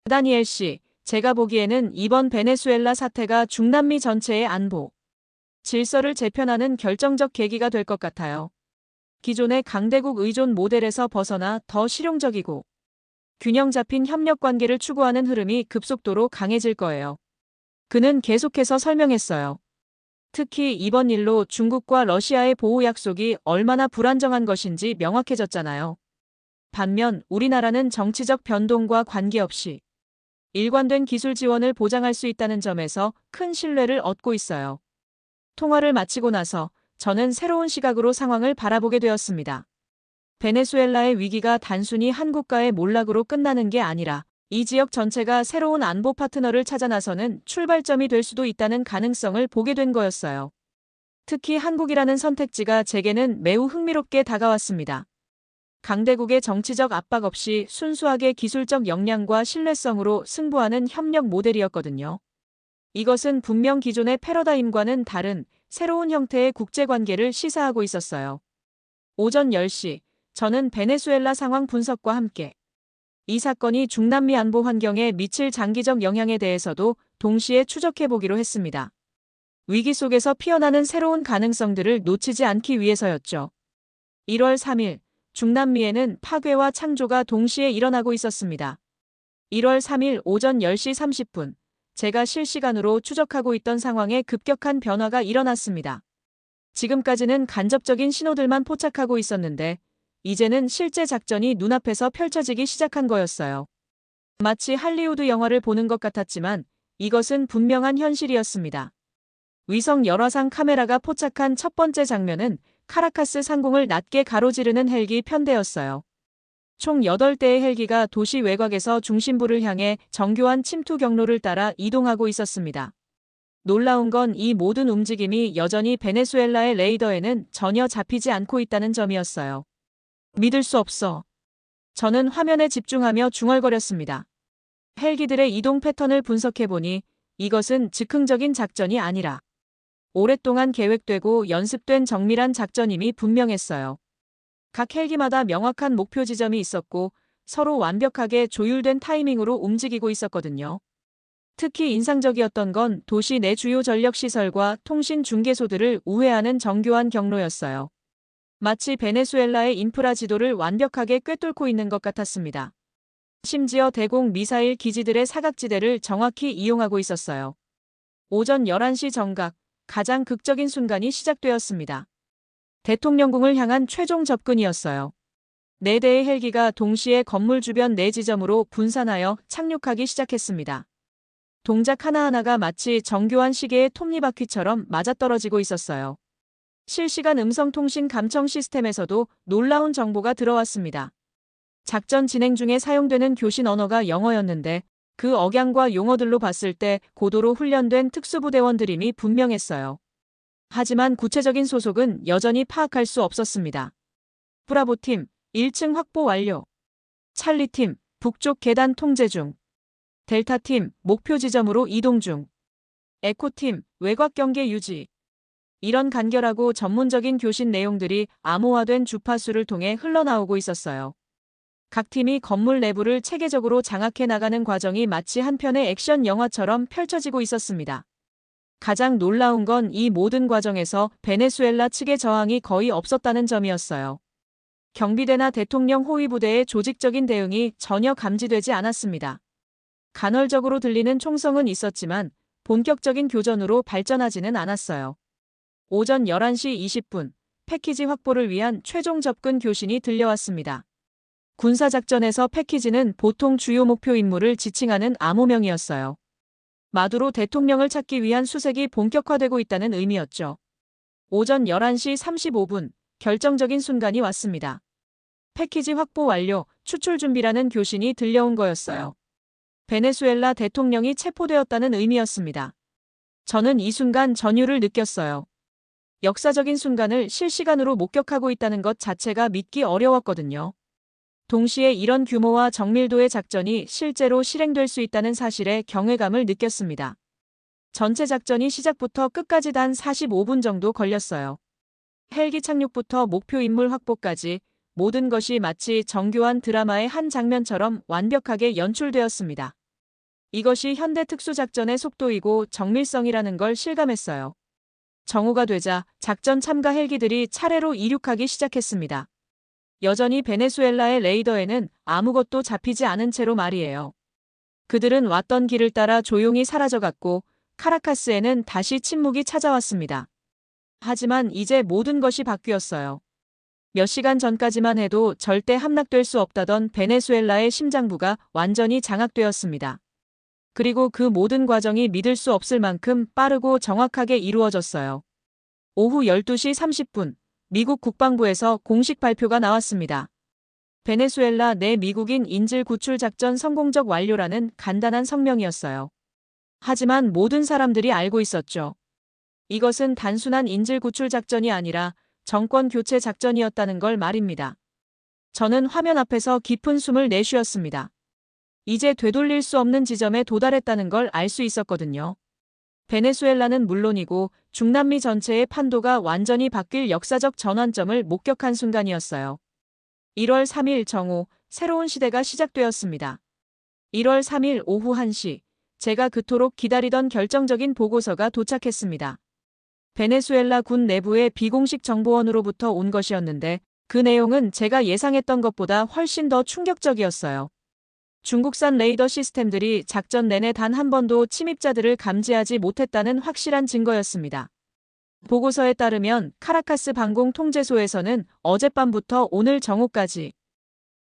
[SPEAKER 2] 다니엘 씨, 제가 보기에는 이번 베네수엘라 사태가 중남미 전체의 안보 질서를 재편하는 결정적 계기가 될 것 같아요. 기존의 강대국 의존 모델에서 벗어나 더 실용적이고 균형 잡힌 협력 관계를 추구하는 흐름이 급속도로 강해질 거예요. 그는 계속해서 설명했어요. 특히 이번 일로 중국과 러시아의 보호 약속이 얼마나 불안정한 것인지 명확해졌잖아요. 반면 우리나라는 정치적 변동과 관계없이 일관된 기술 지원을 보장할 수 있다는 점에서 큰 신뢰를 얻고 있어요. 통화를 마치고 나서 저는 새로운 시각으로 상황을 바라보게 되었습니다. 베네수엘라의 위기가 단순히 한 국가의 몰락으로 끝나는 게 아니라 이 지역 전체가 새로운 안보 파트너를 찾아 나서는 출발점이 될 수도 있다는 가능성을 보게 된 거였어요. 특히 한국이라는 선택지가 제게는 매우 흥미롭게 다가왔습니다. 강대국의 정치적 압박 없이 순수하게 기술적 역량과 신뢰성으로 승부하는 협력 모델이었거든요. 이것은 분명 기존의 패러다임과는 다른 새로운 형태의 국제관계를 시사하고 있었어요. 오전 10시, 저는 베네수엘라 상황 분석과 함께 이 사건이 중남미 안보 환경에 미칠 장기적 영향에 대해서도 동시에 추적해보기로 했습니다. 위기 속에서 피어나는 새로운 가능성들을 놓치지 않기 위해서였죠. 1월 3일, 중남미에는 파괴와 창조가 동시에 일어나고 있었습니다. 1월 3일 오전 10시 30분, 제가 실시간으로 추적하고 있던 상황에 급격한 변화가 일어났습니다. 지금까지는 간접적인 신호들만 포착하고 있었는데, 이제는 실제 작전이 눈앞에서 펼쳐지기 시작한 거였어요. 마치 할리우드 영화를 보는 것 같았지만, 이것은 분명한 현실이었습니다. 위성 열화상 카메라가 포착한 첫 번째 장면은 카라카스 상공을 낮게 가로지르는 헬기 편대였어요. 총 8대의 헬기가 도시 외곽에서 중심부를 향해 정교한 침투 경로를 따라 이동하고 있었습니다. 놀라운 건 이 모든 움직임이 여전히 베네수엘라의 레이더에는 전혀 잡히지 않고 있다는 점이었어요. 믿을 수 없어. 저는 화면에 집중하며 중얼거렸습니다. 헬기들의 이동 패턴을 분석해보니 이것은 즉흥적인 작전이 아니라 오랫동안 계획되고 연습된 정밀한 작전임이 분명했어요. 각 헬기마다 명확한 목표 지점이 있었고 서로 완벽하게 조율된 타이밍으로 움직이고 있었거든요. 특히 인상적이었던 건 도시 내 주요 전력시설과 통신 중계소들을 우회하는 정교한 경로였어요. 마치 베네수엘라의 인프라 지도를 완벽하게 꿰뚫고 있는 것 같았습니다. 심지어 대공 미사일 기지들의 사각지대를 정확히 이용하고 있었어요. 오전 11시 정각, 가장 극적인 순간이 시작되었습니다. 대통령궁을 향한 최종 접근이었어요. 4대의 헬기가 동시에 건물 주변 4지점으로 분산하여 착륙하기 시작했습니다. 동작 하나하나가 마치 정교한 시계의 톱니바퀴처럼 맞아떨어지고 있었어요. 실시간 음성통신 감청 시스템에서도 놀라운 정보가 들어왔습니다. 작전 진행 중에 사용되는 교신 언어가 영어였는데 그 억양과 용어들로 봤을 때 고도로 훈련된 특수부대원들임이 분명했어요. 하지만 구체적인 소속은 여전히 파악할 수 없었습니다. 브라보팀, 1층 확보 완료. 찰리팀, 북쪽 계단 통제 중. 델타팀, 목표 지점으로 이동 중. 에코팀, 외곽 경계 유지. 이런 간결하고 전문적인 교신 내용들이 암호화된 주파수를 통해 흘러나오고 있었어요. 각 팀이 건물 내부를 체계적으로 장악해 나가는 과정이 마치 한 편의 액션 영화처럼 펼쳐지고 있었습니다. 가장 놀라운 건 이 모든 과정에서 베네수엘라 측의 저항이 거의 없었다는 점이었어요. 경비대나 대통령 호위 부대의 조직적인 대응이 전혀 감지되지 않았습니다. 간헐적으로 들리는 총성은 있었지만 본격적인 교전으로 발전하지는 않았어요. 오전 11시 20분, 패키지 확보를 위한 최종 접근 교신이 들려왔습니다. 군사작전에서 패키지는 보통 주요 목표 임무를 지칭하는 암호명이었어요. 마두로 대통령을 찾기 위한 수색이 본격화되고 있다는 의미였죠. 오전 11시 35분, 결정적인 순간이 왔습니다. 패키지 확보 완료, 추출 준비라는 교신이 들려온 거였어요. 베네수엘라 대통령이 체포되었다는 의미였습니다. 저는 이 순간 전율을 느꼈어요. 역사적인 순간을 실시간으로 목격하고 있다는 것 자체가 믿기 어려웠거든요. 동시에 이런 규모와 정밀도의 작전이 실제로 실행될 수 있다는 사실에 경외감을 느꼈습니다. 전체 작전이 시작부터 끝까지 단 45분 정도 걸렸어요. 헬기 착륙부터 목표 인물 확보까지 모든 것이 마치 정교한 드라마의 한 장면처럼 완벽하게 연출되었습니다. 이것이 현대 특수작전의 속도이고 정밀성이라는 걸 실감했어요. 정오가 되자 작전 참가 헬기들이 차례로 이륙하기 시작했습니다. 여전히 베네수엘라의 레이더에는 아무것도 잡히지 않은 채로 말이에요. 그들은 왔던 길을 따라 조용히 사라져갔고 카라카스에는 다시 침묵이 찾아왔습니다. 하지만 이제 모든 것이 바뀌었어요. 몇 시간 전까지만 해도 절대 함락될 수 없다던 베네수엘라의 심장부가 완전히 장악되었습니다. 그리고 그 모든 과정이 믿을 수 없을 만큼 빠르고 정확하게 이루어졌어요. 오후 12시 30분. 미국 국방부에서 공식 발표가 나왔습니다. 베네수엘라 내 미국인 인질 구출 작전 성공적 완료라는 간단한 성명이었어요. 하지만 모든 사람들이 알고 있었죠. 이것은 단순한 인질 구출 작전이 아니라 정권 교체 작전이었다는 걸 말입니다. 저는 화면 앞에서 깊은 숨을 내쉬었습니다. 이제 되돌릴 수 없는 지점에 도달했다는 걸 알 수 있었거든요. 베네수엘라는 물론이고 중남미 전체의 판도가 완전히 바뀔 역사적 전환점을 목격한 순간이었어요. 1월 3일 정오, 새로운 시대가 시작되었습니다. 1월 3일 오후 1시, 제가 그토록 기다리던 결정적인 보고서가 도착했습니다. 베네수엘라 군 내부의 비공식 정보원으로부터 온 것이었는데 그 내용은 제가 예상했던 것보다 훨씬 더 충격적이었어요. 중국산 레이더 시스템들이 작전 내내 단 한 번도 침입자들을 감지하지 못했다는 확실한 증거였습니다. 보고서에 따르면 카라카스 방공 통제소에서는 어젯밤부터 오늘 정오까지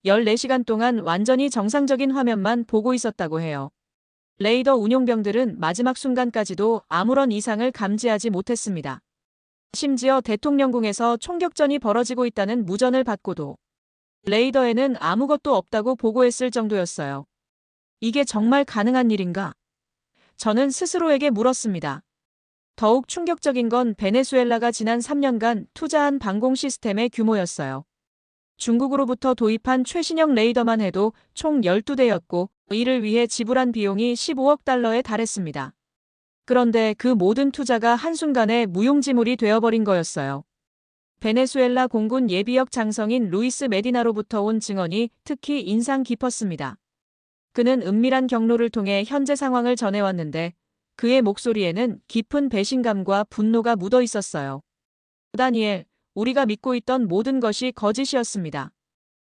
[SPEAKER 2] 14시간 동안 완전히 정상적인 화면만 보고 있었다고 해요. 레이더 운용병들은 마지막 순간까지도 아무런 이상을 감지하지 못했습니다. 심지어 대통령궁에서 총격전이 벌어지고 있다는 무전을 받고도 레이더에는 아무것도 없다고 보고했을 정도였어요. 이게 정말 가능한 일인가? 저는 스스로에게 물었습니다. 더욱 충격적인 건 베네수엘라가 지난 3년간 투자한 방공 시스템의 규모였어요. 중국으로부터 도입한 최신형 레이더만 해도 총 12대였고 이를 위해 지불한 비용이 15억 달러에 달했습니다. 그런데 그 모든 투자가 한순간에 무용지물이 되어버린 거였어요. 베네수엘라 공군 예비역 장성인 루이스 메디나로부터 온 증언이 특히 인상 깊었습니다. 그는 은밀한 경로를 통해 현재 상황을 전해왔는데 그의 목소리에는 깊은 배신감과 분노가 묻어 있었어요. 다니엘, 우리가 믿고 있던 모든 것이 거짓이었습니다.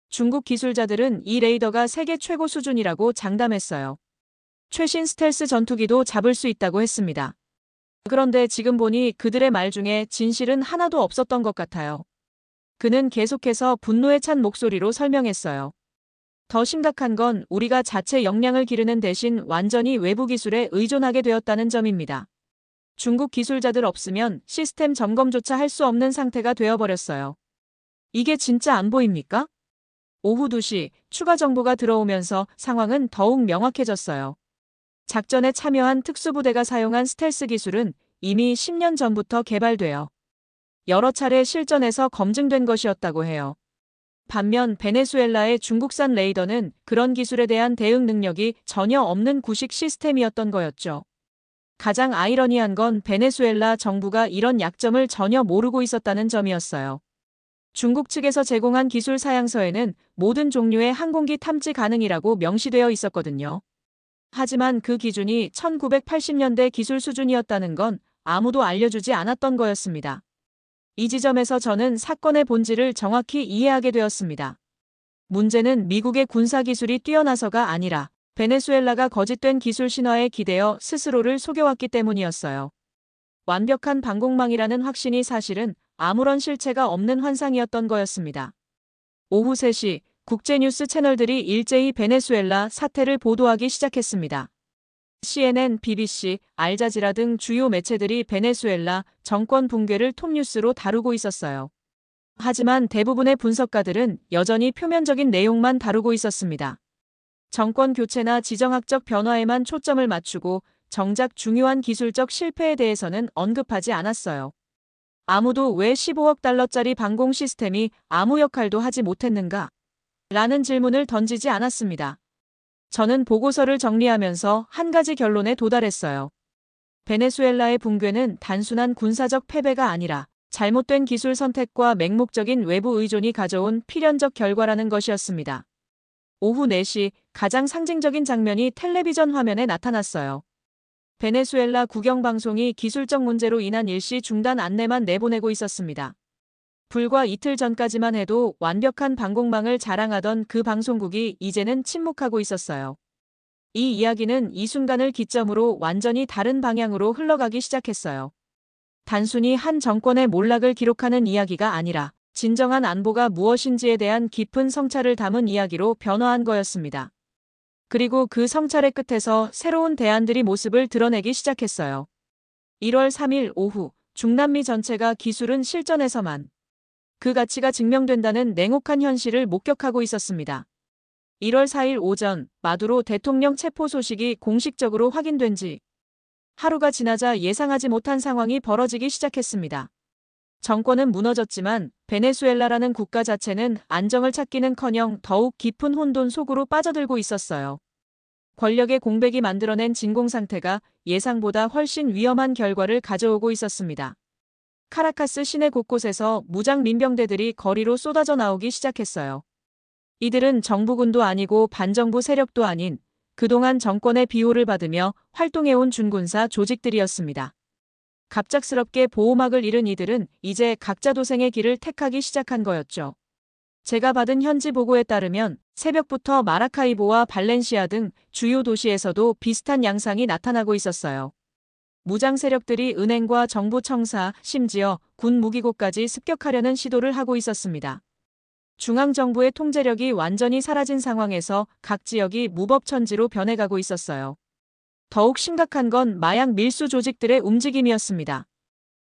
[SPEAKER 2] 중국 기술자들은 이 레이더가 세계 최고 수준이라고 장담했어요. 최신 스텔스 전투기도 잡을 수 있다고 했습니다. 그런데 지금 보니 그들의 말 중에 진실은 하나도 없었던 것 같아요. 그는 계속해서 분노에 찬 목소리로 설명했어요. 더 심각한 건 우리가 자체 역량을 기르는 대신 완전히 외부 기술에 의존하게 되었다는 점입니다. 중국 기술자들 없으면 시스템 점검조차 할 수 없는 상태가 되어버렸어요. 이게 진짜 안 보입니까? 오후 2시 추가 정보가 들어오면서 상황은 더욱 명확해졌어요. 작전에 참여한 특수부대가 사용한 스텔스 기술은 이미 10년 전부터 개발되어 여러 차례 실전에서 검증된 것이었다고 해요. 반면 베네수엘라의 중국산 레이더는 그런 기술에 대한 대응 능력이 전혀 없는 구식 시스템이었던 거였죠. 가장 아이러니한 건 베네수엘라 정부가 이런 약점을 전혀 모르고 있었다는 점이었어요. 중국 측에서 제공한 기술 사양서에는 모든 종류의 항공기 탐지 가능이라고 명시되어 있었거든요. 하지만 그 기준이 1980년대 기술 수준이었다는 건 아무도 알려주지 않았던 거였습니다. 이 지점에서 저는 사건의 본질을 정확히 이해하게 되었습니다. 문제는 미국의 군사기술이 뛰어나서가 아니라 베네수엘라가 거짓된 기술 신화에 기대어 스스로를 속여왔기 때문이었어요. 완벽한 방공망이라는 확신이 사실은 아무런 실체가 없는 환상이었던 거였습니다. 오후 3시 국제뉴스 채널들이 일제히 베네수엘라 사태를 보도하기 시작했습니다. CNN, BBC, 알자지라 등 주요 매체들이 베네수엘라 정권 붕괴를 톱뉴스로 다루고 있었어요. 하지만 대부분의 분석가들은 여전히 표면적인 내용만 다루고 있었습니다. 정권 교체나 지정학적 변화에만 초점을 맞추고 정작 중요한 기술적 실패에 대해서는 언급하지 않았어요. 아무도 왜 15억 달러짜리 방공 시스템이 아무 역할도 하지 못했는가? 라는 질문을 던지지 않았습니다. 저는 보고서를 정리하면서 한 가지 결론에 도달했어요. 베네수엘라의 붕괴는 단순한 군사적 패배가 아니라 잘못된 기술 선택과 맹목적인 외부 의존이 가져온 필연적 결과라는 것이었습니다. 오후 4시 가장 상징적인 장면이 텔레비전 화면에 나타났어요. 베네수엘라 국영방송이 기술적 문제로 인한 일시 중단 안내만 내보내고 있었습니다. 불과 이틀 전까지만 해도 완벽한 방공망을 자랑하던 그 방송국이 이제는 침묵하고 있었어요. 이 이야기는 이 순간을 기점으로 완전히 다른 방향으로 흘러가기 시작했어요. 단순히 한 정권의 몰락을 기록하는 이야기가 아니라 진정한 안보가 무엇인지에 대한 깊은 성찰을 담은 이야기로 변화한 거였습니다. 그리고 그 성찰의 끝에서 새로운 대안들이 모습을 드러내기 시작했어요. 1월 3일 오후 중남미 전체가 기술은 실전에서만 그 가치가 증명된다는 냉혹한 현실을 목격하고 있었습니다. 1월 4일 오전 마두로 대통령 체포 소식이 공식적으로 확인된 지 하루가 지나자 예상하지 못한 상황이 벌어지기 시작했습니다. 정권은 무너졌지만 베네수엘라라는 국가 자체는 안정을 찾기는커녕 더욱 깊은 혼돈 속으로 빠져들고 있었어요. 권력의 공백이 만들어낸 진공 상태가 예상보다 훨씬 위험한 결과를 가져오고 있었습니다. 카라카스 시내 곳곳에서 무장 민병대들이 거리로 쏟아져 나오기 시작했어요. 이들은 정부군도 아니고 반정부 세력도 아닌 그동안 정권의 비호를 받으며 활동해온 준군사 조직들이었습니다. 갑작스럽게 보호막을 잃은 이들은 이제 각자 도생의 길을 택하기 시작한 거였죠. 제가 받은 현지 보고에 따르면 새벽부터 마라카이보와 발렌시아 등 주요 도시에서도 비슷한 양상이 나타나고 있었어요. 무장 세력들이 은행과 정부 청사, 심지어 군 무기고까지 습격하려는 시도를 하고 있었습니다. 중앙정부의 통제력이 완전히 사라진 상황에서 각 지역이 무법천지로 변해가고 있었어요. 더욱 심각한 건 마약 밀수 조직들의 움직임이었습니다.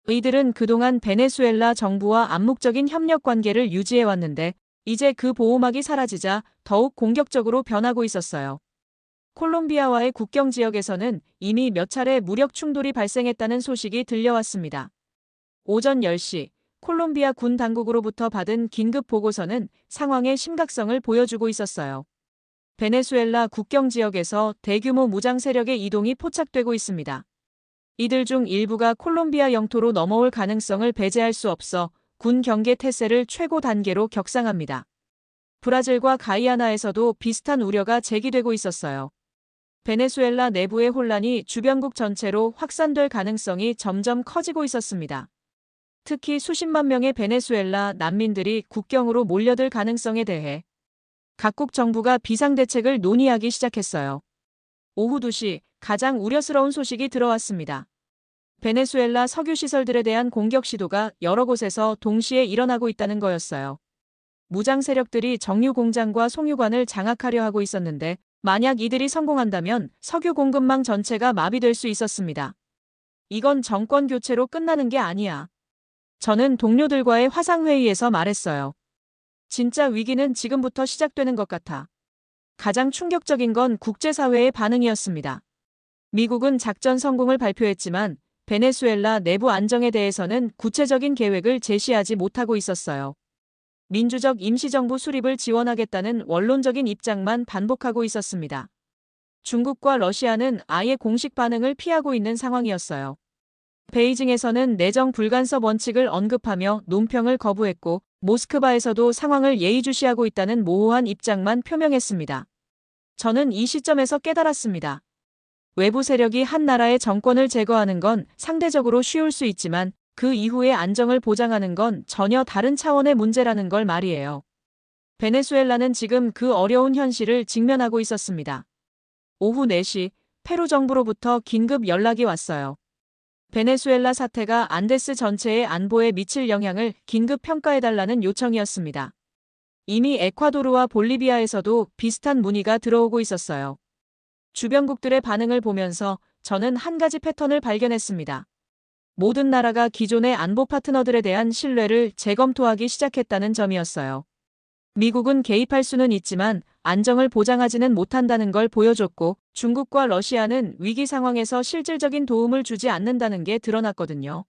[SPEAKER 2] 이들은 그동안 베네수엘라 정부와 암묵적인 협력 관계를 유지해왔는데 이제 그 보호막이 사라지자 더욱 공격적으로 변하고 있었어요. 콜롬비아와의 국경 지역에서는 이미 몇 차례 무력 충돌이 발생했다는 소식이 들려왔습니다. 오전 10시 콜롬비아 군 당국으로부터 받은 긴급 보고서는 상황의 심각성을 보여주고 있었어요. 베네수엘라 국경 지역에서 대규모 무장 세력의 이동이 포착되고 있습니다. 이들 중 일부가 콜롬비아 영토로 넘어올 가능성을 배제할 수 없어 군 경계 태세를 최고 단계로 격상합니다. 브라질과 가이아나에서도 비슷한 우려가 제기되고 있었어요. 베네수엘라 내부의 혼란이 주변국 전체로 확산될 가능성이 점점 커지고 있었습니다. 특히 수십만 명의 베네수엘라 난민들이 국경으로 몰려들 가능성에 대해 각국 정부가 비상대책을 논의하기 시작했어요. 오후 2시 가장 우려스러운 소식이 들어왔습니다. 베네수엘라 석유시설들에 대한 공격 시도가 여러 곳에서 동시에 일어나고 있다는 거였어요. 무장 세력들이 정유 공장과 송유관을 장악하려 하고 있었는데 만약 이들이 성공한다면 석유 공급망 전체가 마비될 수 있었습니다. 이건 정권 교체로 끝나는 게 아니야. 저는 동료들과의 화상회의에서 말했어요. 진짜 위기는 지금부터 시작되는 것 같아. 가장 충격적인 건 국제사회의 반응이었습니다. 미국은 작전 성공을 발표했지만 베네수엘라 내부 안정에 대해서는 구체적인 계획을 제시하지 못하고 있었어요. 민주적 임시정부 수립을 지원하겠다는 원론적인 입장만 반복하고 있었습니다. 중국과 러시아는 아예 공식 반응을 피하고 있는 상황이었어요. 베이징에서는 내정 불간섭 원칙을 언급하며 논평을 거부했고 모스크바에서도 상황을 예의주시하고 있다는 모호한 입장만 표명했습니다. 저는 이 시점에서 깨달았습니다. 외부 세력이 한 나라의 정권을 제거하는 건 상대적으로 쉬울 수 있지만 그 이후의 안정을 보장하는 건 전혀 다른 차원의 문제라는 걸 말이에요. 베네수엘라는 지금 그 어려운 현실을 직면하고 있었습니다. 오후 4시 페루 정부로부터 긴급 연락이 왔어요. 베네수엘라 사태가 안데스 전체의 안보에 미칠 영향을 긴급 평가해달라는 요청이었습니다. 이미 에콰도르와 볼리비아에서도 비슷한 문의가 들어오고 있었어요. 주변국들의 반응을 보면서 저는 한 가지 패턴을 발견했습니다. 모든 나라가 기존의 안보 파트너들에 대한 신뢰를 재검토하기 시작했다는 점이었어요. 미국은 개입할 수는 있지만 안정을 보장하지는 못한다는 걸 보여줬고 중국과 러시아는 위기 상황에서 실질적인 도움을 주지 않는다는 게 드러났거든요.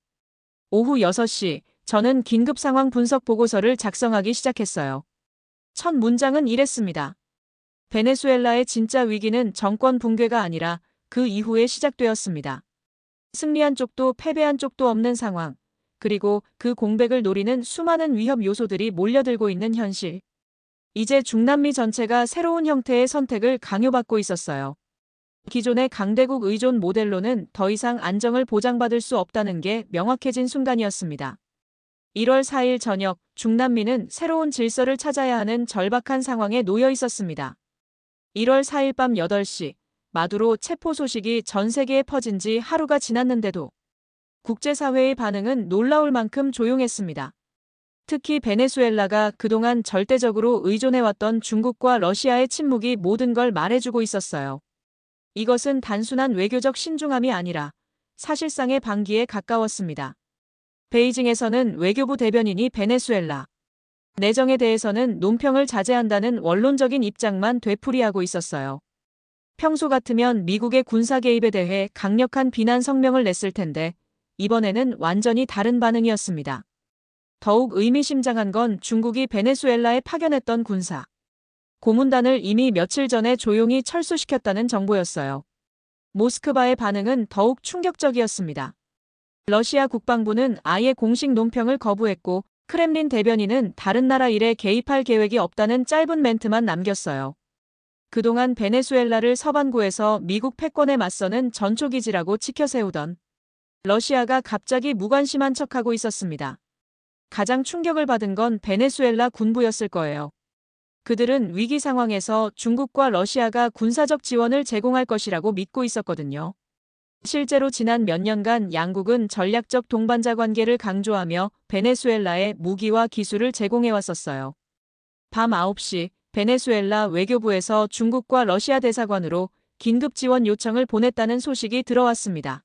[SPEAKER 2] 오후 6시 저는 긴급 상황 분석 보고서를 작성하기 시작했어요. 첫 문장은 이랬습니다. 베네수엘라의 진짜 위기는 정권 붕괴가 아니라 그 이후에 시작되었습니다. 승리한 쪽도 패배한 쪽도 없는 상황, 그리고 그 공백을 노리는 수많은 위협 요소들이 몰려들고 있는 현실. 이제 중남미 전체가 새로운 형태의 선택을 강요받고 있었어요. 기존의 강대국 의존 모델로는 더 이상 안정을 보장받을 수 없다는 게 명확해진 순간이었습니다. 1월 4일 저녁 중남미는 새로운 질서를 찾아야 하는 절박한 상황에 놓여 있었습니다. 1월 4일 밤 8시 마두로 체포 소식이 전 세계에 퍼진 지 하루가 지났는데도 국제사회의 반응은 놀라울 만큼 조용했습니다. 특히 베네수엘라가 그동안 절대적으로 의존해왔던 중국과 러시아의 침묵이 모든 걸 말해주고 있었어요. 이것은 단순한 외교적 신중함이 아니라 사실상의 방기에 가까웠습니다. 베이징에서는 외교부 대변인이 베네수엘라 내정에 대해서는 논평을 자제한다는 원론적인 입장만 되풀이하고 있었어요. 평소 같으면 미국의 군사 개입에 대해 강력한 비난 성명을 냈을 텐데 이번에는 완전히 다른 반응이었습니다. 더욱 의미심장한 건 중국이 베네수엘라에 파견했던 군사 고문단을 이미 며칠 전에 조용히 철수시켰다는 정보였어요. 모스크바의 반응은 더욱 충격적이었습니다. 러시아 국방부는 아예 공식 논평을 거부했고 크렘린 대변인은 다른 나라 일에 개입할 계획이 없다는 짧은 멘트만 남겼어요. 그동안 베네수엘라를 서반구에서 미국 패권에 맞서는 전초기지라고 치켜세우던 러시아가 갑자기 무관심한 척하고 있었습니다. 가장 충격을 받은 건 베네수엘라 군부였을 거예요. 그들은 위기 상황에서 중국과 러시아가 군사적 지원을 제공할 것이라고 믿고 있었거든요. 실제로 지난 몇 년간 양국은 전략적 동반자 관계를 강조하며 베네수엘라에 무기와 기술을 제공해왔었어요. 밤 9시 베네수엘라 외교부에서 중국과 러시아 대사관으로 긴급 지원 요청을 보냈다는 소식이 들어왔습니다.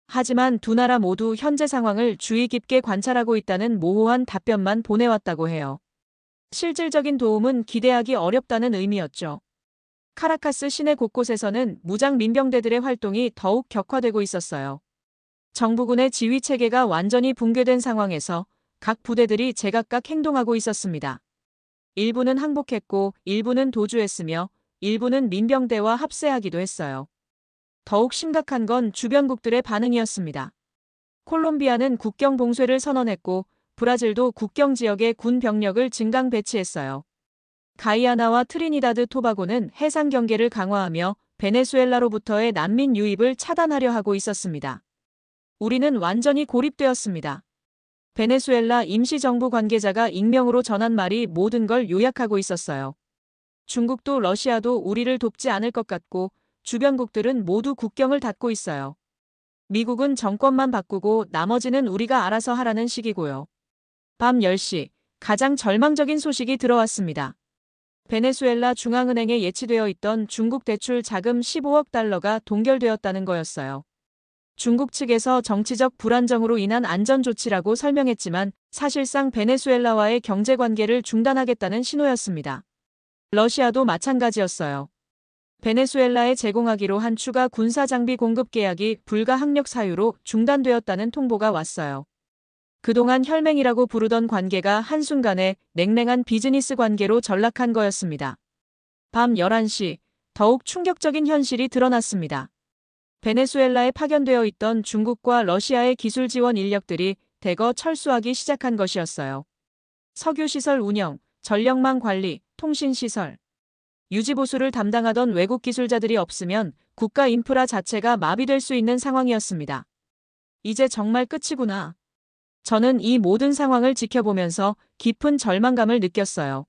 [SPEAKER 2] 하지만 두 나라 모두 현재 상황을 주의 깊게 관찰하고 있다는 모호한 답변만 보내왔다고 해요. 실질적인 도움은 기대하기 어렵다는 의미였죠. 카라카스 시내 곳곳에서는 무장 민병대들의 활동이 더욱 격화되고 있었어요. 정부군의 지휘 체계가 완전히 붕괴된 상황에서 각 부대들이 제각각 행동하고 있었습니다. 일부는 항복했고 일부는 도주했으며 일부는 민병대와 합세하기도 했어요. 더욱 심각한 건 주변국들의 반응이었습니다. 콜롬비아는 국경 봉쇄를 선언했고 브라질도 국경 지역에 군 병력을 증강 배치했어요. 가이아나와 트리니다드 토바고는 해상 경계를 강화하며 베네수엘라로부터의 난민 유입을 차단하려 하고 있었습니다. 우리는 완전히 고립되었습니다. 베네수엘라 임시정부 관계자가 익명으로 전한 말이 모든 걸 요약하고 있었어요. 중국도 러시아도 우리를 돕지 않을 것 같고 주변국들은 모두 국경을 닫고 있어요. 미국은 정권만 바꾸고 나머지는 우리가 알아서 하라는 식이고요. 밤 10시 가장 절망적인 소식이 들어왔습니다. 베네수엘라 중앙은행에 예치되어 있던 중국 대출 자금 15억 달러가 동결되었다는 거였어요. 중국 측에서 정치적 불안정으로 인한 안전조치라고 설명했지만 사실상 베네수엘라와의 경제관계를 중단하겠다는 신호였습니다. 러시아도 마찬가지였어요. 베네수엘라에 제공하기로 한 추가 군사장비 공급 계약이 불가항력 사유로 중단되었다는 통보가 왔어요. 그동안 혈맹이라고 부르던 관계가 한순간에 냉랭한 비즈니스 관계로 전락한 거였습니다. 밤 11시 더욱 충격적인 현실이 드러났습니다. 베네수엘라에 파견되어 있던 중국과 러시아의 기술 지원 인력들이 대거 철수하기 시작한 것이었어요. 석유시설 운영, 전력망 관리, 통신시설, 유지보수를 담당하던 외국 기술자들이 없으면 국가 인프라 자체가 마비될 수 있는 상황이었습니다. 이제 정말 끝이구나. 저는 이 모든 상황을 지켜보면서 깊은 절망감을 느꼈어요.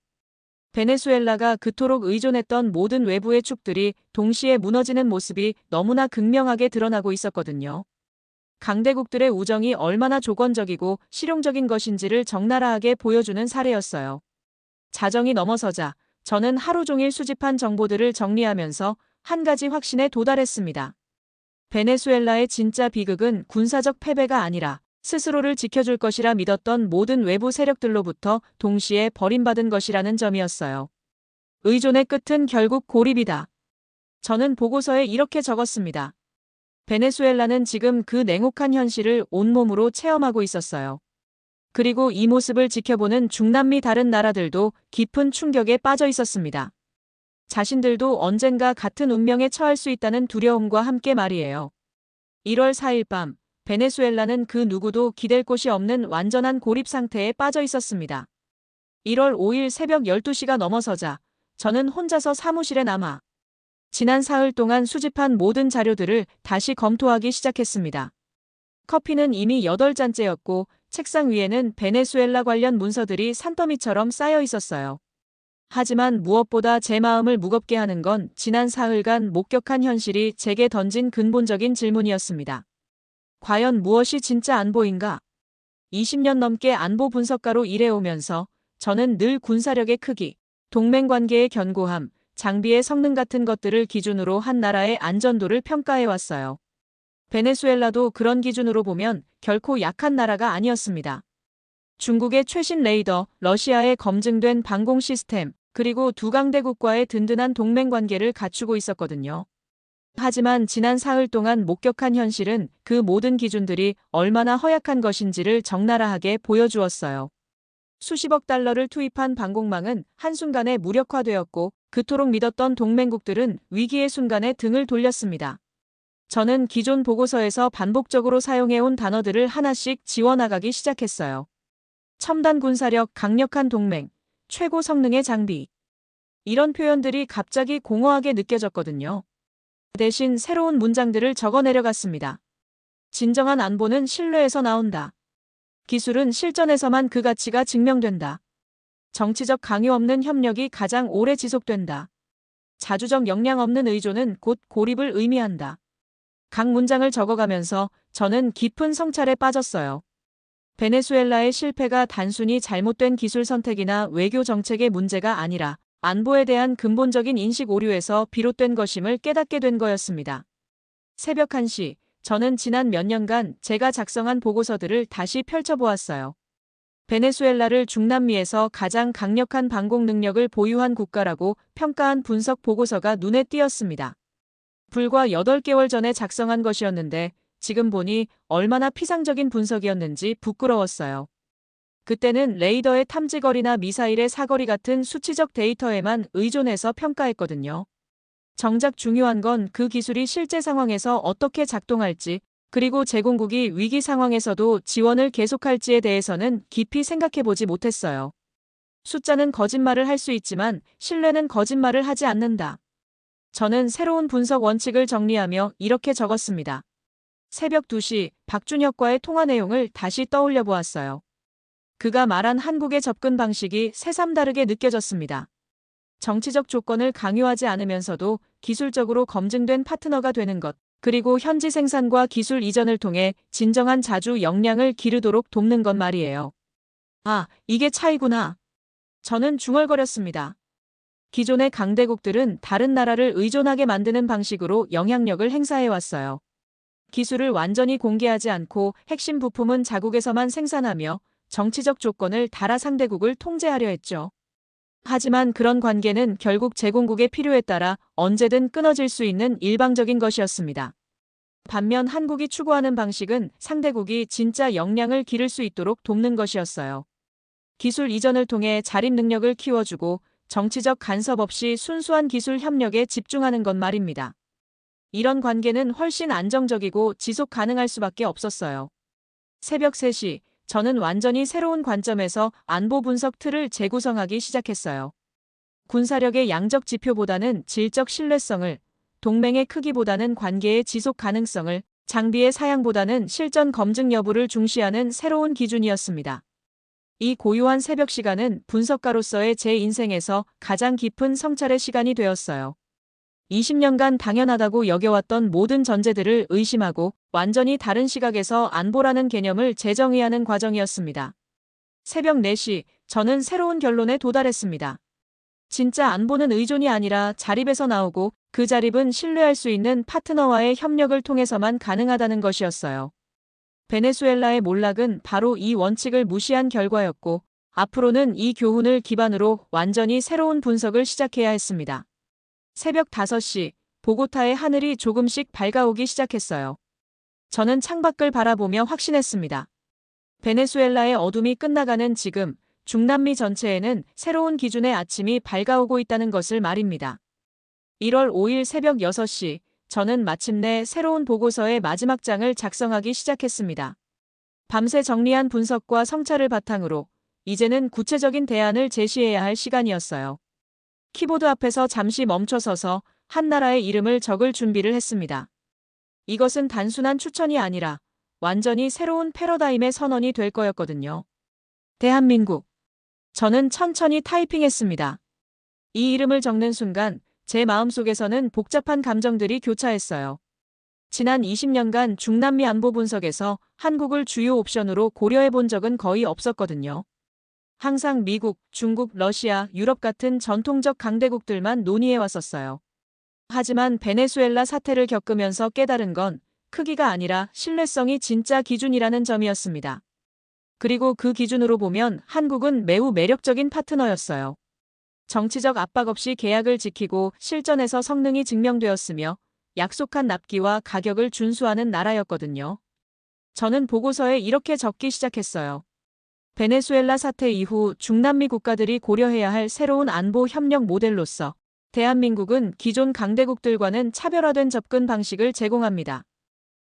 [SPEAKER 2] 베네수엘라가 그토록 의존했던 모든 외부의 축들이 동시에 무너지는 모습이 너무나 극명하게 드러나고 있었거든요. 강대국들의 우정이 얼마나 조건적이고 실용적인 것인지를 적나라하게 보여주는 사례였어요. 자정이 넘어서자 저는 하루 종일 수집한 정보들을 정리하면서 한 가지 확신에 도달했습니다. 베네수엘라의 진짜 비극은 군사적 패배가 아니라 스스로를 지켜줄 것이라 믿었던 모든 외부 세력들로부터 동시에 버림받은 것이라는 점이었어요. 의존의 끝은 결국 고립이다. 저는 보고서에 이렇게 적었습니다. 베네수엘라는 지금 그 냉혹한 현실을 온몸으로 체험하고 있었어요. 그리고 이 모습을 지켜보는 중남미 다른 나라들도 깊은 충격에 빠져 있었습니다. 자신들도 언젠가 같은 운명에 처할 수 있다는 두려움과 함께 말이에요. 1월 4일 밤 베네수엘라는 그 누구도 기댈 곳이 없는 완전한 고립 상태에 빠져 있었습니다. 1월 5일 새벽 12시가 넘어서자 저는 혼자서 사무실에 남아 지난 사흘 동안 수집한 모든 자료들을 다시 검토하기 시작했습니다. 커피는 이미 8잔째였고 책상 위에는 베네수엘라 관련 문서들이 산더미처럼 쌓여 있었어요. 하지만 무엇보다 제 마음을 무겁게 하는 건 지난 사흘간 목격한 현실이 제게 던진 근본적인 질문이었습니다. 과연 무엇이 진짜 안보인가? 20년 넘게 안보 분석가로 일해오면서 저는 늘 군사력의 크기, 동맹관계의 견고함, 장비의 성능 같은 것들을 기준으로 한 나라의 안전도를 평가해왔어요. 베네수엘라도 그런 기준으로 보면 결코 약한 나라가 아니었습니다. 중국의 최신 레이더, 러시아의 검증된 방공 시스템, 그리고 두 강대국과의 든든한 동맹관계를 갖추고 있었거든요. 하지만 지난 사흘 동안 목격한 현실은 그 모든 기준들이 얼마나 허약한 것인지를 적나라하게 보여주었어요. 수십억 달러를 투입한 방공망은 한순간에 무력화되었고 그토록 믿었던 동맹국들은 위기의 순간에 등을 돌렸습니다. 저는 기존 보고서에서 반복적으로 사용해온 단어들을 하나씩 지워나가기 시작했어요. 첨단 군사력, 강력한 동맹, 최고 성능의 장비. 이런 표현들이 갑자기 공허하게 느껴졌거든요. 대신 새로운 문장들을 적어 내려갔습니다. 진정한 안보는 신뢰에서 나온다. 기술은 실전에서만 그 가치가 증명된다. 정치적 강요 없는 협력이 가장 오래 지속된다. 자주적 역량 없는 의존은 곧 고립을 의미한다. 각 문장을 적어가면서 저는 깊은 성찰에 빠졌어요. 베네수엘라의 실패가 단순히 잘못된 기술 선택이나 외교 정책의 문제가 아니라 안보에 대한 근본적인 인식 오류에서 비롯된 것임을 깨닫게 된 거였습니다. 새벽 1시, 저는 지난 몇 년간 제가 작성한 보고서들을 다시 펼쳐보았어요. 베네수엘라를 중남미에서 가장 강력한 방공 능력을 보유한 국가라고 평가한 분석 보고서가 눈에 띄었습니다. 불과 8개월 전에 작성한 것이었는데 지금 보니 얼마나 피상적인 분석이었는지 부끄러웠어요. 그때는 레이더의 탐지거리나 미사일의 사거리 같은 수치적 데이터에만 의존해서 평가했거든요. 정작 중요한 건 그 기술이 실제 상황에서 어떻게 작동할지, 그리고 제공국이 위기 상황에서도 지원을 계속할지에 대해서는 깊이 생각해보지 못했어요. 숫자는 거짓말을 할 수 있지만 신뢰는 거짓말을 하지 않는다. 저는 새로운 분석 원칙을 정리하며 이렇게 적었습니다. 새벽 2시 박준혁과의 통화 내용을 다시 떠올려 보았어요. 그가 말한 한국의 접근 방식이 새삼다르게 느껴졌습니다. 정치적 조건을 강요하지 않으면서도 기술적으로 검증된 파트너가 되는 것, 그리고 현지 생산과 기술 이전을 통해 진정한 자주 역량을 기르도록 돕는 것 말이에요. 아, 이게 차이구나. 저는 중얼거렸습니다. 기존의 강대국들은 다른 나라를 의존하게 만드는 방식으로 영향력을 행사해왔어요. 기술을 완전히 공개하지 않고 핵심 부품은 자국에서만 생산하며 정치적 조건을 달아 상대국을 통제하려 했죠. 하지만 그런 관계는 결국 제공국의 필요에 따라 언제든 끊어질 수 있는 일방적인 것이었습니다. 반면 한국이 추구하는 방식은 상대국이 진짜 역량을 기를 수 있도록 돕는 것이었어요. 기술 이전을 통해 자립 능력을 키워주고 정치적 간섭 없이 순수한 기술 협력에 집중하는 것 말입니다. 이런 관계는 훨씬 안정적이고 지속 가능할 수밖에 없었어요. 새벽 3시, 저는 완전히 새로운 관점에서 안보 분석 틀을 재구성하기 시작했어요. 군사력의 양적 지표보다는 질적 신뢰성을, 동맹의 크기보다는 관계의 지속 가능성을, 장비의 사양보다는 실전 검증 여부를 중시하는 새로운 기준이었습니다. 이 고요한 새벽 시간은 분석가로서의 제 인생에서 가장 깊은 성찰의 시간이 되었어요. 20년간 당연하다고 여겨왔던 모든 전제들을 의심하고 완전히 다른 시각에서 안보라는 개념을 재정의하는 과정이었습니다. 새벽 4시, 저는 새로운 결론에 도달했습니다. 진짜 안보는 의존이 아니라 자립에서 나오고 그 자립은 신뢰할 수 있는 파트너와의 협력을 통해서만 가능하다는 것이었어요. 베네수엘라의 몰락은 바로 이 원칙을 무시한 결과였고 앞으로는 이 교훈을 기반으로 완전히 새로운 분석을 시작해야 했습니다. 새벽 5시, 보고타의 하늘이 조금씩 밝아오기 시작했어요. 저는 창밖을 바라보며 확신했습니다. 베네수엘라의 어둠이 끝나가는 지금, 중남미 전체에는 새로운 기준의 아침이 밝아오고 있다는 것을 말입니다. 1월 5일 새벽 6시, 저는 마침내 새로운 보고서의 마지막 장을 작성하기 시작했습니다. 밤새 정리한 분석과 성찰을 바탕으로 이제는 구체적인 대안을 제시해야 할 시간이었어요. 키보드 앞에서 잠시 멈춰서서 한 나라의 이름을 적을 준비를 했습니다. 이것은 단순한 추천이 아니라 완전히 새로운 패러다임의 선언이 될 거였거든요. 대한민국. 저는 천천히 타이핑했습니다. 이 이름을 적는 순간 제 마음속에서는 복잡한 감정들이 교차했어요. 지난 20년간 중남미 안보 분석에서 한국을 주요 옵션으로 고려해 본 적은 거의 없었거든요. 항상 미국, 중국, 러시아, 유럽 같은 전통적 강대국들만 논의해 왔었어요. 하지만 베네수엘라 사태를 겪으면서 깨달은 건 크기가 아니라 신뢰성이 진짜 기준이라는 점이었습니다. 그리고 그 기준으로 보면 한국은 매우 매력적인 파트너였어요. 정치적 압박 없이 계약을 지키고 실전에서 성능이 증명되었으며 약속한 납기와 가격을 준수하는 나라였거든요. 저는 보고서에 이렇게 적기 시작했어요. 베네수엘라 사태 이후 중남미 국가들이 고려해야 할 새로운 안보 협력 모델로서 대한민국은 기존 강대국들과는 차별화된 접근 방식을 제공합니다.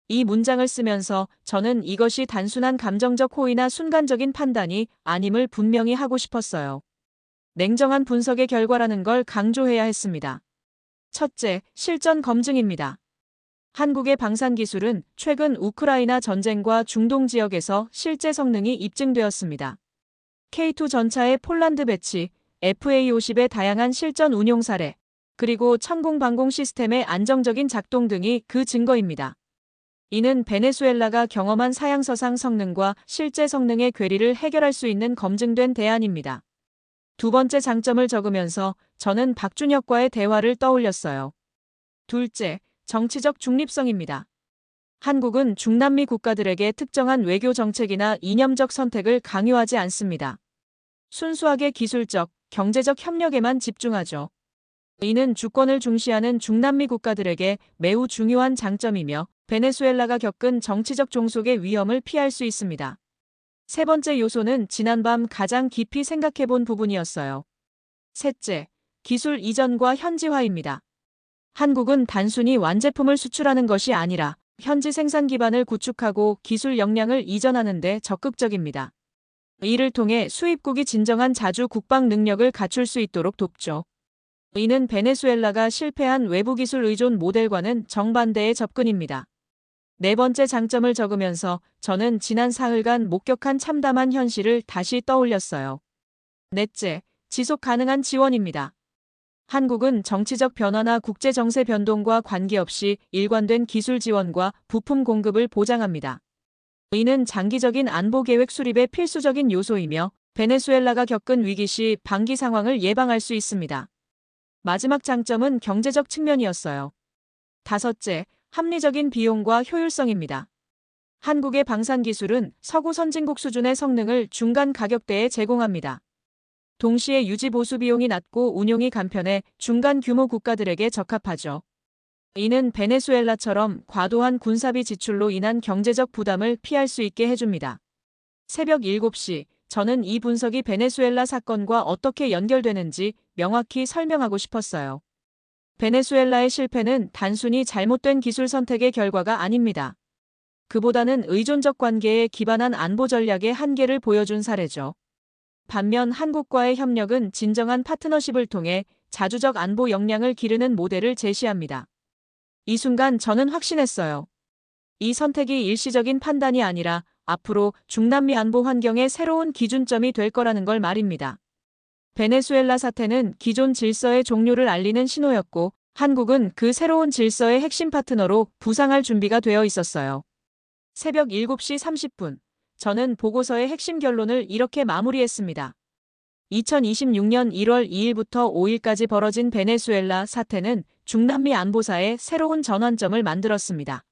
[SPEAKER 2] 이 문장을 쓰면서 저는 이것이 단순한 감정적 호의나 순간적인 판단이 아님을 분명히 하고 싶었어요. 냉정한 분석의 결과라는 걸 강조해야 했습니다. 첫째, 실전 검증입니다. 한국의 방산 기술은 최근 우크라이나 전쟁과 중동 지역에서 실제 성능이 입증되었습니다. K2 전차의 폴란드 배치, FA-50의 다양한 실전 운용 사례, 그리고 천공 방공 시스템의 안정적인 작동 등이 그 증거입니다. 이는 베네수엘라가 경험한 사양서상 성능과 실제 성능의 괴리를 해결할 수 있는 검증된 대안입니다. 두 번째 장점을 적으면서 저는 박준혁과의 대화를 떠올렸어요. 둘째, 정치적 중립성입니다. 한국은 중남미 국가들에게 특정한 외교 정책이나 이념적 선택을 강요하지 않습니다. 순수하게 기술적, 경제적 협력에만 집중하죠. 이는 주권을 중시하는 중남미 국가들에게 매우 중요한 장점이며 베네수엘라가 겪은 정치적 종속의 위험을 피할 수 있습니다. 세 번째 요소는 지난밤 가장 깊이 생각해본 부분이었어요. 셋째, 기술 이전과 현지화입니다. 한국은 단순히 완제품을 수출하는 것이 아니라 현지 생산 기반을 구축하고 기술 역량을 이전하는 데 적극적입니다. 이를 통해 수입국이 진정한 자주 국방 능력을 갖출 수 있도록 돕죠. 이는 베네수엘라가 실패한 외부 기술 의존 모델과는 정반대의 접근입니다. 네 번째 장점을 적으면서 저는 지난 사흘간 목격한 참담한 현실을 다시 떠올렸어요. 넷째, 지속 가능한 지원입니다. 한국은 정치적 변화나 국제 정세 변동과 관계없이 일관된 기술 지원과 부품 공급을 보장합니다. 이는 장기적인 안보 계획 수립의 필수적인 요소이며 베네수엘라가 겪은 위기 시 방기 상황을 예방할 수 있습니다. 마지막 장점은 경제적 측면이었어요. 다섯째, 합리적인 비용과 효율성입니다. 한국의 방산 기술은 서구 선진국 수준의 성능을 중간 가격대에 제공합니다. 동시에 유지 보수 비용이 낮고 운용이 간편해 중간 규모 국가들에게 적합하죠. 이는 베네수엘라처럼 과도한 군사비 지출로 인한 경제적 부담을 피할 수 있게 해줍니다. 새벽 7시, 저는 이 분석이 베네수엘라 사건과 어떻게 연결되는지 명확히 설명하고 싶었어요. 베네수엘라의 실패는 단순히 잘못된 기술 선택의 결과가 아닙니다. 그보다는 의존적 관계에 기반한 안보 전략의 한계를 보여준 사례죠. 반면 한국과의 협력은 진정한 파트너십을 통해 자주적 안보 역량을 기르는 모델을 제시합니다. 이 순간 저는 확신했어요. 이 선택이 일시적인 판단이 아니라 앞으로 중남미 안보 환경의 새로운 기준점이 될 거라는 걸 말입니다. 베네수엘라 사태는 기존 질서의 종료를 알리는 신호였고 한국은 그 새로운 질서의 핵심 파트너로 부상할 준비가 되어 있었어요. 새벽 7시 30분, 저는 보고서의 핵심 결론을 이렇게 마무리했습니다. 2026년 1월 2일부터 5일까지 벌어진 베네수엘라 사태는 중남미 안보사의 새로운 전환점을 만들었습니다.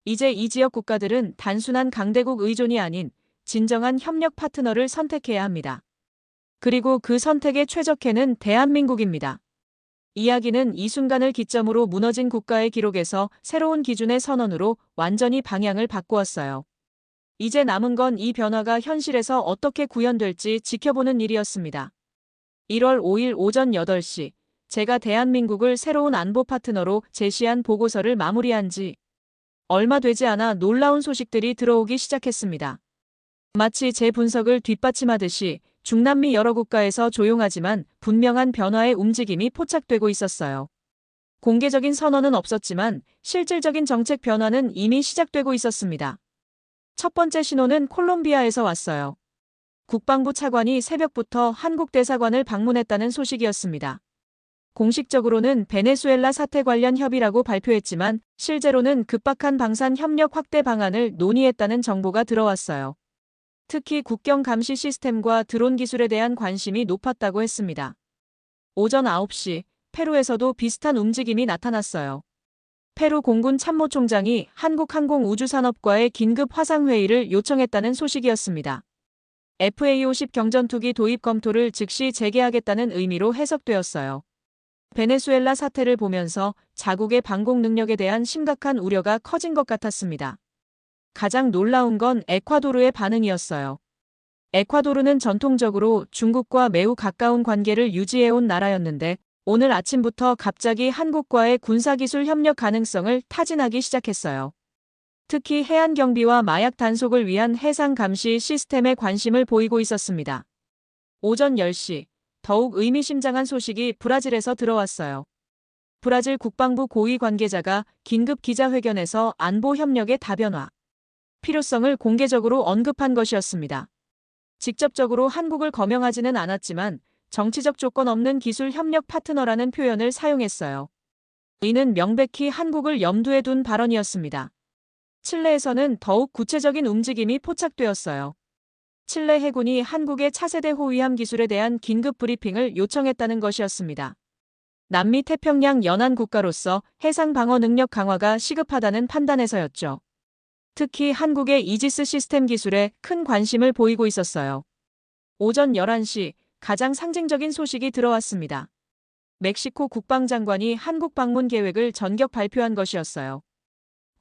[SPEAKER 2] 이제 이 지역 국가들은 단순한 강대국 의존이 아닌 진정한 협력 파트너를 선택해야 합니다. 그리고 그 선택의 최적해는 대한민국입니다. 이야기는 이 순간을 기점으로 무너진 국가의 기록에서 새로운 기준의 선언으로 완전히 방향을 바꾸었어요. 이제 남은 건 이 변화가 현실에서 어떻게 구현될지 지켜보는 일이었습니다. 1월 5일 오전 8시, 제가 대한민국을 새로운 안보 파트너로 제시한 보고서를 마무리한 지 얼마 되지 않아 놀라운 소식들이 들어오기 시작했습니다. 마치 제 분석을 뒷받침하듯이 중남미 여러 국가에서 조용하지만 분명한 변화의 움직임이 포착되고 있었어요. 공개적인 선언은 없었지만 실질적인 정책 변화는 이미 시작되고 있었습니다. 첫 번째 신호는 콜롬비아에서 왔어요. 국방부 차관이 새벽부터 한국 대사관을 방문했다는 소식이었습니다. 공식적으로는 베네수엘라 사태 관련 협의라고 발표했지만 실제로는 급박한 방산 협력 확대 방안을 논의했다는 정보가 들어왔어요. 특히 국경 감시 시스템과 드론 기술에 대한 관심이 높았다고 했습니다. 오전 9시, 페루에서도 비슷한 움직임이 나타났어요. 페루 공군 참모총장이 한국항공우주산업과의 긴급 화상회의를 요청했다는 소식이었습니다. FA-50 경전투기 도입 검토를 즉시 재개하겠다는 의미로 해석되었어요. 베네수엘라 사태를 보면서 자국의 방공 능력에 대한 심각한 우려가 커진 것 같았습니다. 가장 놀라운 건 에콰도르의 반응이었어요. 에콰도르는 전통적으로 중국과 매우 가까운 관계를 유지해온 나라였는데 오늘 아침부터 갑자기 한국과의 군사기술 협력 가능성을 타진하기 시작했어요. 특히 해안 경비와 마약 단속을 위한 해상 감시 시스템에 관심을 보이고 있었습니다. 오전 10시, 더욱 의미심장한 소식이 브라질에서 들어왔어요. 브라질 국방부 고위 관계자가 긴급 기자회견에서 안보 협력의 다변화, 필요성을 공개적으로 언급한 것이었습니다. 직접적으로 한국을 거명하지는 않았지만 정치적 조건 없는 기술 협력 파트너라는 표현을 사용했어요. 이는 명백히 한국을 염두에 둔 발언이었습니다. 칠레에서는 더욱 구체적인 움직임이 포착되었어요. 칠레 해군이 한국의 차세대 호위함 기술에 대한 긴급 브리핑을 요청했다는 것이었습니다. 남미 태평양 연안 국가로서 해상 방어 능력 강화가 시급하다는 판단에서였죠. 특히 한국의 이지스 시스템 기술에 큰 관심을 보이고 있었어요. 오전 11시 가장 상징적인 소식이 들어왔습니다. 멕시코 국방장관이 한국 방문 계획을 전격 발표한 것이었어요.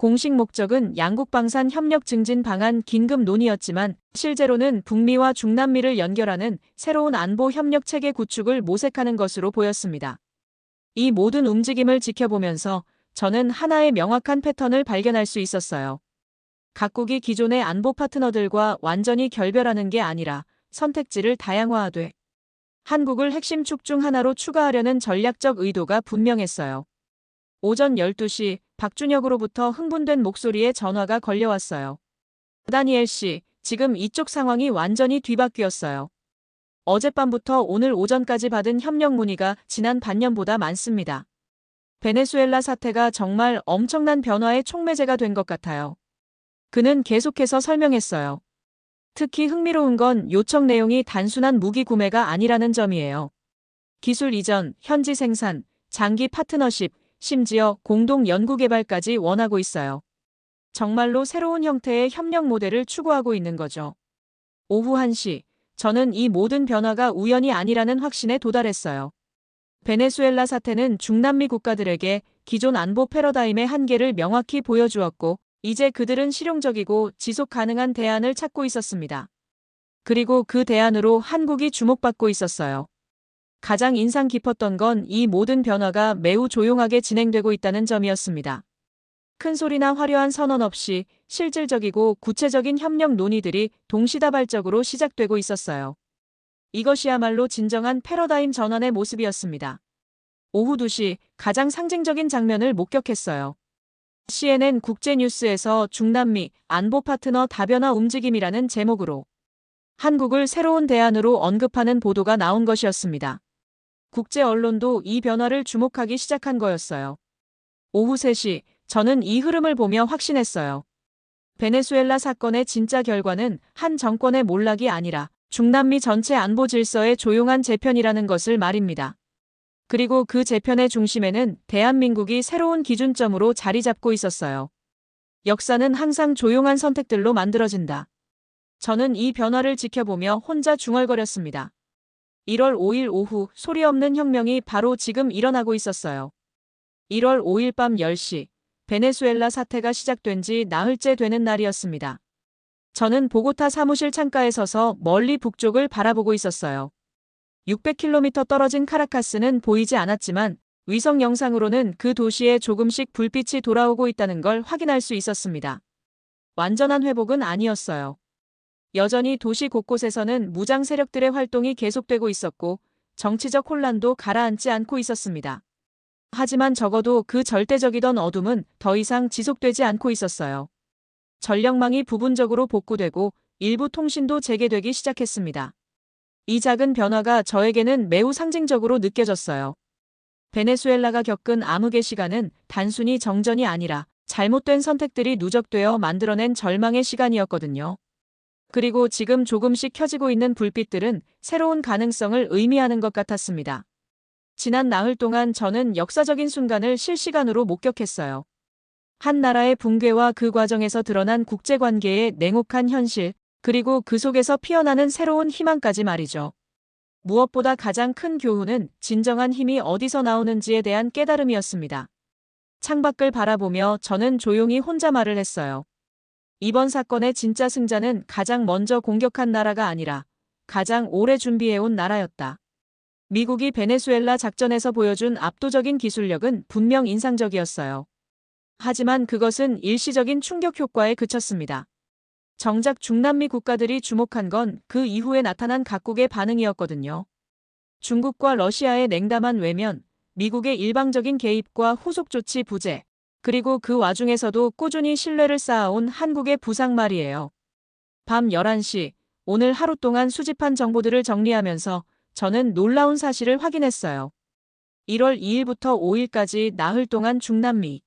[SPEAKER 2] 공식 목적은 양국 방산 협력 증진 방안 긴급 논의였지만 실제로는 북미와 중남미를 연결하는 새로운 안보 협력 체계 구축을 모색하는 것으로 보였습니다. 이 모든 움직임을 지켜보면서 저는 하나의 명확한 패턴을 발견할 수 있었어요. 각국이 기존의 안보 파트너들과 완전히 결별하는 게 아니라 선택지를 다양화하되 한국을 핵심 축 중 하나로 추가하려는 전략적 의도가 분명했어요. 오전 12시 박준혁으로부터 흥분된 목소리에 전화가 걸려왔어요. 다니엘 씨, 지금 이쪽 상황이 완전히 뒤바뀌었어요. 어젯밤부터 오늘 오전까지 받은 협력 문의가 지난 반년보다 많습니다. 베네수엘라 사태가 정말 엄청난 변화의 촉매제가 된 것 같아요. 그는 계속해서 설명했어요. 특히 흥미로운 건 요청 내용이 단순한 무기 구매가 아니라는 점이에요. 기술 이전, 현지 생산, 장기 파트너십, 심지어 공동 연구개발까지 원하고 있어요. 정말로 새로운 형태의 협력 모델을 추구하고 있는 거죠. 오후 1시, 저는 이 모든 변화가 우연이 아니라는 확신에 도달했어요. 베네수엘라 사태는 중남미 국가들에게 기존 안보 패러다임의 한계를 명확히 보여주었고, 이제 그들은 실용적이고 지속 가능한 대안을 찾고 있었습니다. 그리고 그 대안으로 한국이 주목받고 있었어요. 가장 인상 깊었던 건 이 모든 변화가 매우 조용하게 진행되고 있다는 점이었습니다. 큰 소리나 화려한 선언 없이 실질적이고 구체적인 협력 논의들이 동시다발적으로 시작되고 있었어요. 이것이야말로 진정한 패러다임 전환의 모습이었습니다. 오후 2시 가장 상징적인 장면을 목격했어요. CNN 국제뉴스에서 중남미 안보 파트너 다변화 움직임이라는 제목으로 한국을 새로운 대안으로 언급하는 보도가 나온 것이었습니다. 국제 언론도 이 변화를 주목하기 시작한 거였어요. 오후 3시 저는 이 흐름을 보며 확신했어요. 베네수엘라 사건의 진짜 결과는 한 정권의 몰락이 아니라 중남미 전체 안보 질서의 조용한 재편이라는 것을 말입니다. 그리고 그 재편의 중심에는 대한민국이 새로운 기준점으로 자리 잡고 있었어요. 역사는 항상 조용한 선택들로 만들어진다. 저는 이 변화를 지켜보며 혼자 중얼거렸습니다. 1월 5일 오후 소리 없는 혁명이 바로 지금 일어나고 있었어요. 1월 5일 밤 10시 베네수엘라 사태가 시작된 지 나흘째 되는 날이었습니다. 저는 보고타 사무실 창가에 서서 멀리 북쪽을 바라보고 있었어요. 600km 떨어진 카라카스는 보이지 않았지만 위성 영상으로는 그 도시에 조금씩 불빛이 돌아오고 있다는 걸 확인할 수 있었습니다. 완전한 회복은 아니었어요. 여전히 도시 곳곳에서는 무장 세력들의 활동이 계속되고 있었고 정치적 혼란도 가라앉지 않고 있었습니다. 하지만 적어도 그 절대적이던 어둠은 더 이상 지속되지 않고 있었어요. 전력망이 부분적으로 복구되고 일부 통신도 재개되기 시작했습니다. 이 작은 변화가 저에게는 매우 상징적으로 느껴졌어요. 베네수엘라가 겪은 암흑의 시간은 단순히 정전이 아니라 잘못된 선택들이 누적되어 만들어낸 절망의 시간이었거든요. 그리고 지금 조금씩 켜지고 있는 불빛들은 새로운 가능성을 의미하는 것 같았습니다. 지난 나흘 동안 저는 역사적인 순간을 실시간으로 목격했어요. 한 나라의 붕괴와 그 과정에서 드러난 국제관계의 냉혹한 현실, 그리고 그 속에서 피어나는 새로운 희망까지 말이죠. 무엇보다 가장 큰 교훈은 진정한 힘이 어디서 나오는지에 대한 깨달음이었습니다. 창밖을 바라보며 저는 조용히 혼자 말을 했어요. 이번 사건의 진짜 승자는 가장 먼저 공격한 나라가 아니라 가장 오래 준비해온 나라였다. 미국이 베네수엘라 작전에서 보여준 압도적인 기술력은 분명 인상적이었어요. 하지만 그것은 일시적인 충격 효과에 그쳤습니다. 정작 중남미 국가들이 주목한 건 그 이후에 나타난 각국의 반응이었거든요. 중국과 러시아의 냉담한 외면, 미국의 일방적인 개입과 후속 조치 부재, 그리고 그 와중에서도 꾸준히 신뢰를 쌓아온 한국의 부상 말이에요. 밤 11시, 오늘 하루 동안 수집한 정보들을 정리하면서 저는 놀라운 사실을 확인했어요. 1월 2일부터 5일까지 나흘 동안 중남미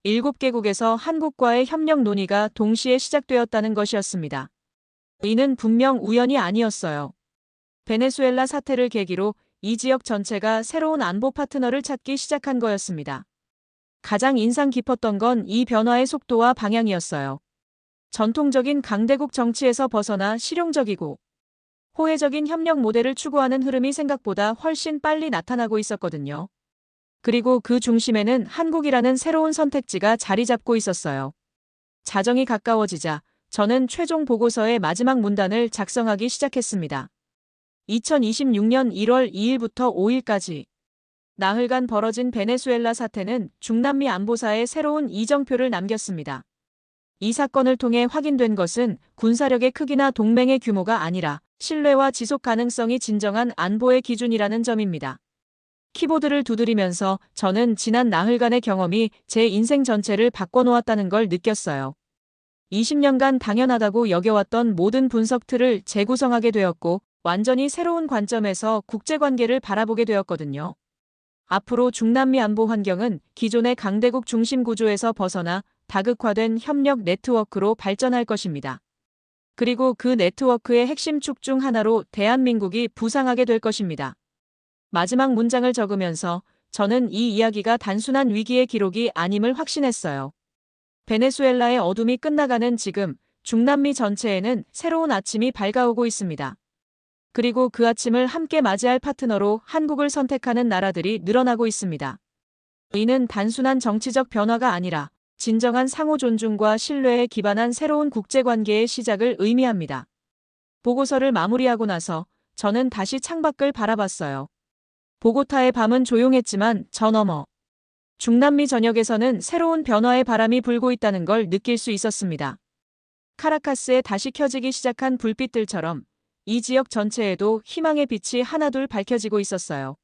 [SPEAKER 2] 7개국에서 한국과의 협력 논의가 동시에 시작되었다는 것이었습니다. 이는 분명 우연이 아니었어요. 베네수엘라 사태를 계기로 이 지역 전체가 새로운 안보 파트너를 찾기 시작한 거였습니다. 가장 인상 깊었던 건 이 변화의 속도와 방향이었어요. 전통적인 강대국 정치에서 벗어나 실용적이고 호혜적인 협력 모델을 추구하는 흐름이 생각보다 훨씬 빨리 나타나고 있었거든요. 그리고 그 중심에는 한국이라는 새로운 선택지가 자리 잡고 있었어요. 자정이 가까워지자 저는 최종 보고서의 마지막 문단을 작성하기 시작했습니다. 2026년 1월 2일부터 5일까지 나흘간 벌어진 베네수엘라 사태는 중남미 안보사에 새로운 이정표를 남겼습니다. 이 사건을 통해 확인된 것은 군사력의 크기나 동맹의 규모가 아니라 신뢰와 지속 가능성이 진정한 안보의 기준이라는 점입니다. 키보드를 두드리면서 저는 지난 나흘간의 경험이 제 인생 전체를 바꿔놓았다는 걸 느꼈어요. 20년간 당연하다고 여겨왔던 모든 분석 틀을 재구성하게 되었고 완전히 새로운 관점에서 국제관계를 바라보게 되었거든요. 앞으로 중남미 안보 환경은 기존의 강대국 중심 구조에서 벗어나 다극화된 협력 네트워크로 발전할 것입니다. 그리고 그 네트워크의 핵심 축 중 하나로 대한민국이 부상하게 될 것입니다. 마지막 문장을 적으면서 저는 이 이야기가 단순한 위기의 기록이 아님을 확신했어요. 베네수엘라의 어둠이 끝나가는 지금 중남미 전체에는 새로운 아침이 밝아오고 있습니다. 그리고 그 아침을 함께 맞이할 파트너로 한국을 선택하는 나라들이 늘어나고 있습니다. 이는 단순한 정치적 변화가 아니라 진정한 상호 존중과 신뢰에 기반한 새로운 국제관계의 시작을 의미합니다. 보고서를 마무리하고 나서 저는 다시 창밖을 바라봤어요. 보고타의 밤은 조용했지만 저 너머 중남미 전역에서는 새로운 변화의 바람이 불고 있다는 걸 느낄 수 있었습니다. 카라카스에 다시 켜지기 시작한 불빛들처럼 이 지역 전체에도 희망의 빛이 하나둘 밝혀지고 있었어요.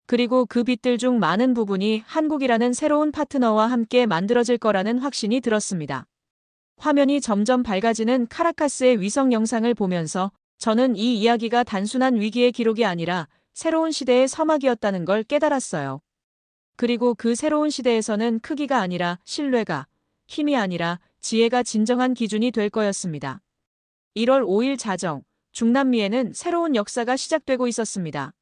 [SPEAKER 2] 그리고 그 빛들 중 많은 부분이 한국이라는 새로운 파트너와 함께 만들어질 거라는 확신이 들었습니다. 화면이 점점 밝아지는 카라카스의 위성 영상을 보면서 저는 이 이야기가 단순한 위기의 기록이 아니라 새로운 시대의 서막이었다는 걸 깨달았어요. 그리고 그 새로운 시대에서는 크기가 아니라 신뢰가, 힘이 아니라 지혜가 진정한 기준이 될 거였습니다. 1월 5일 자정, 중남미에는 새로운 역사가 시작되고 있었습니다.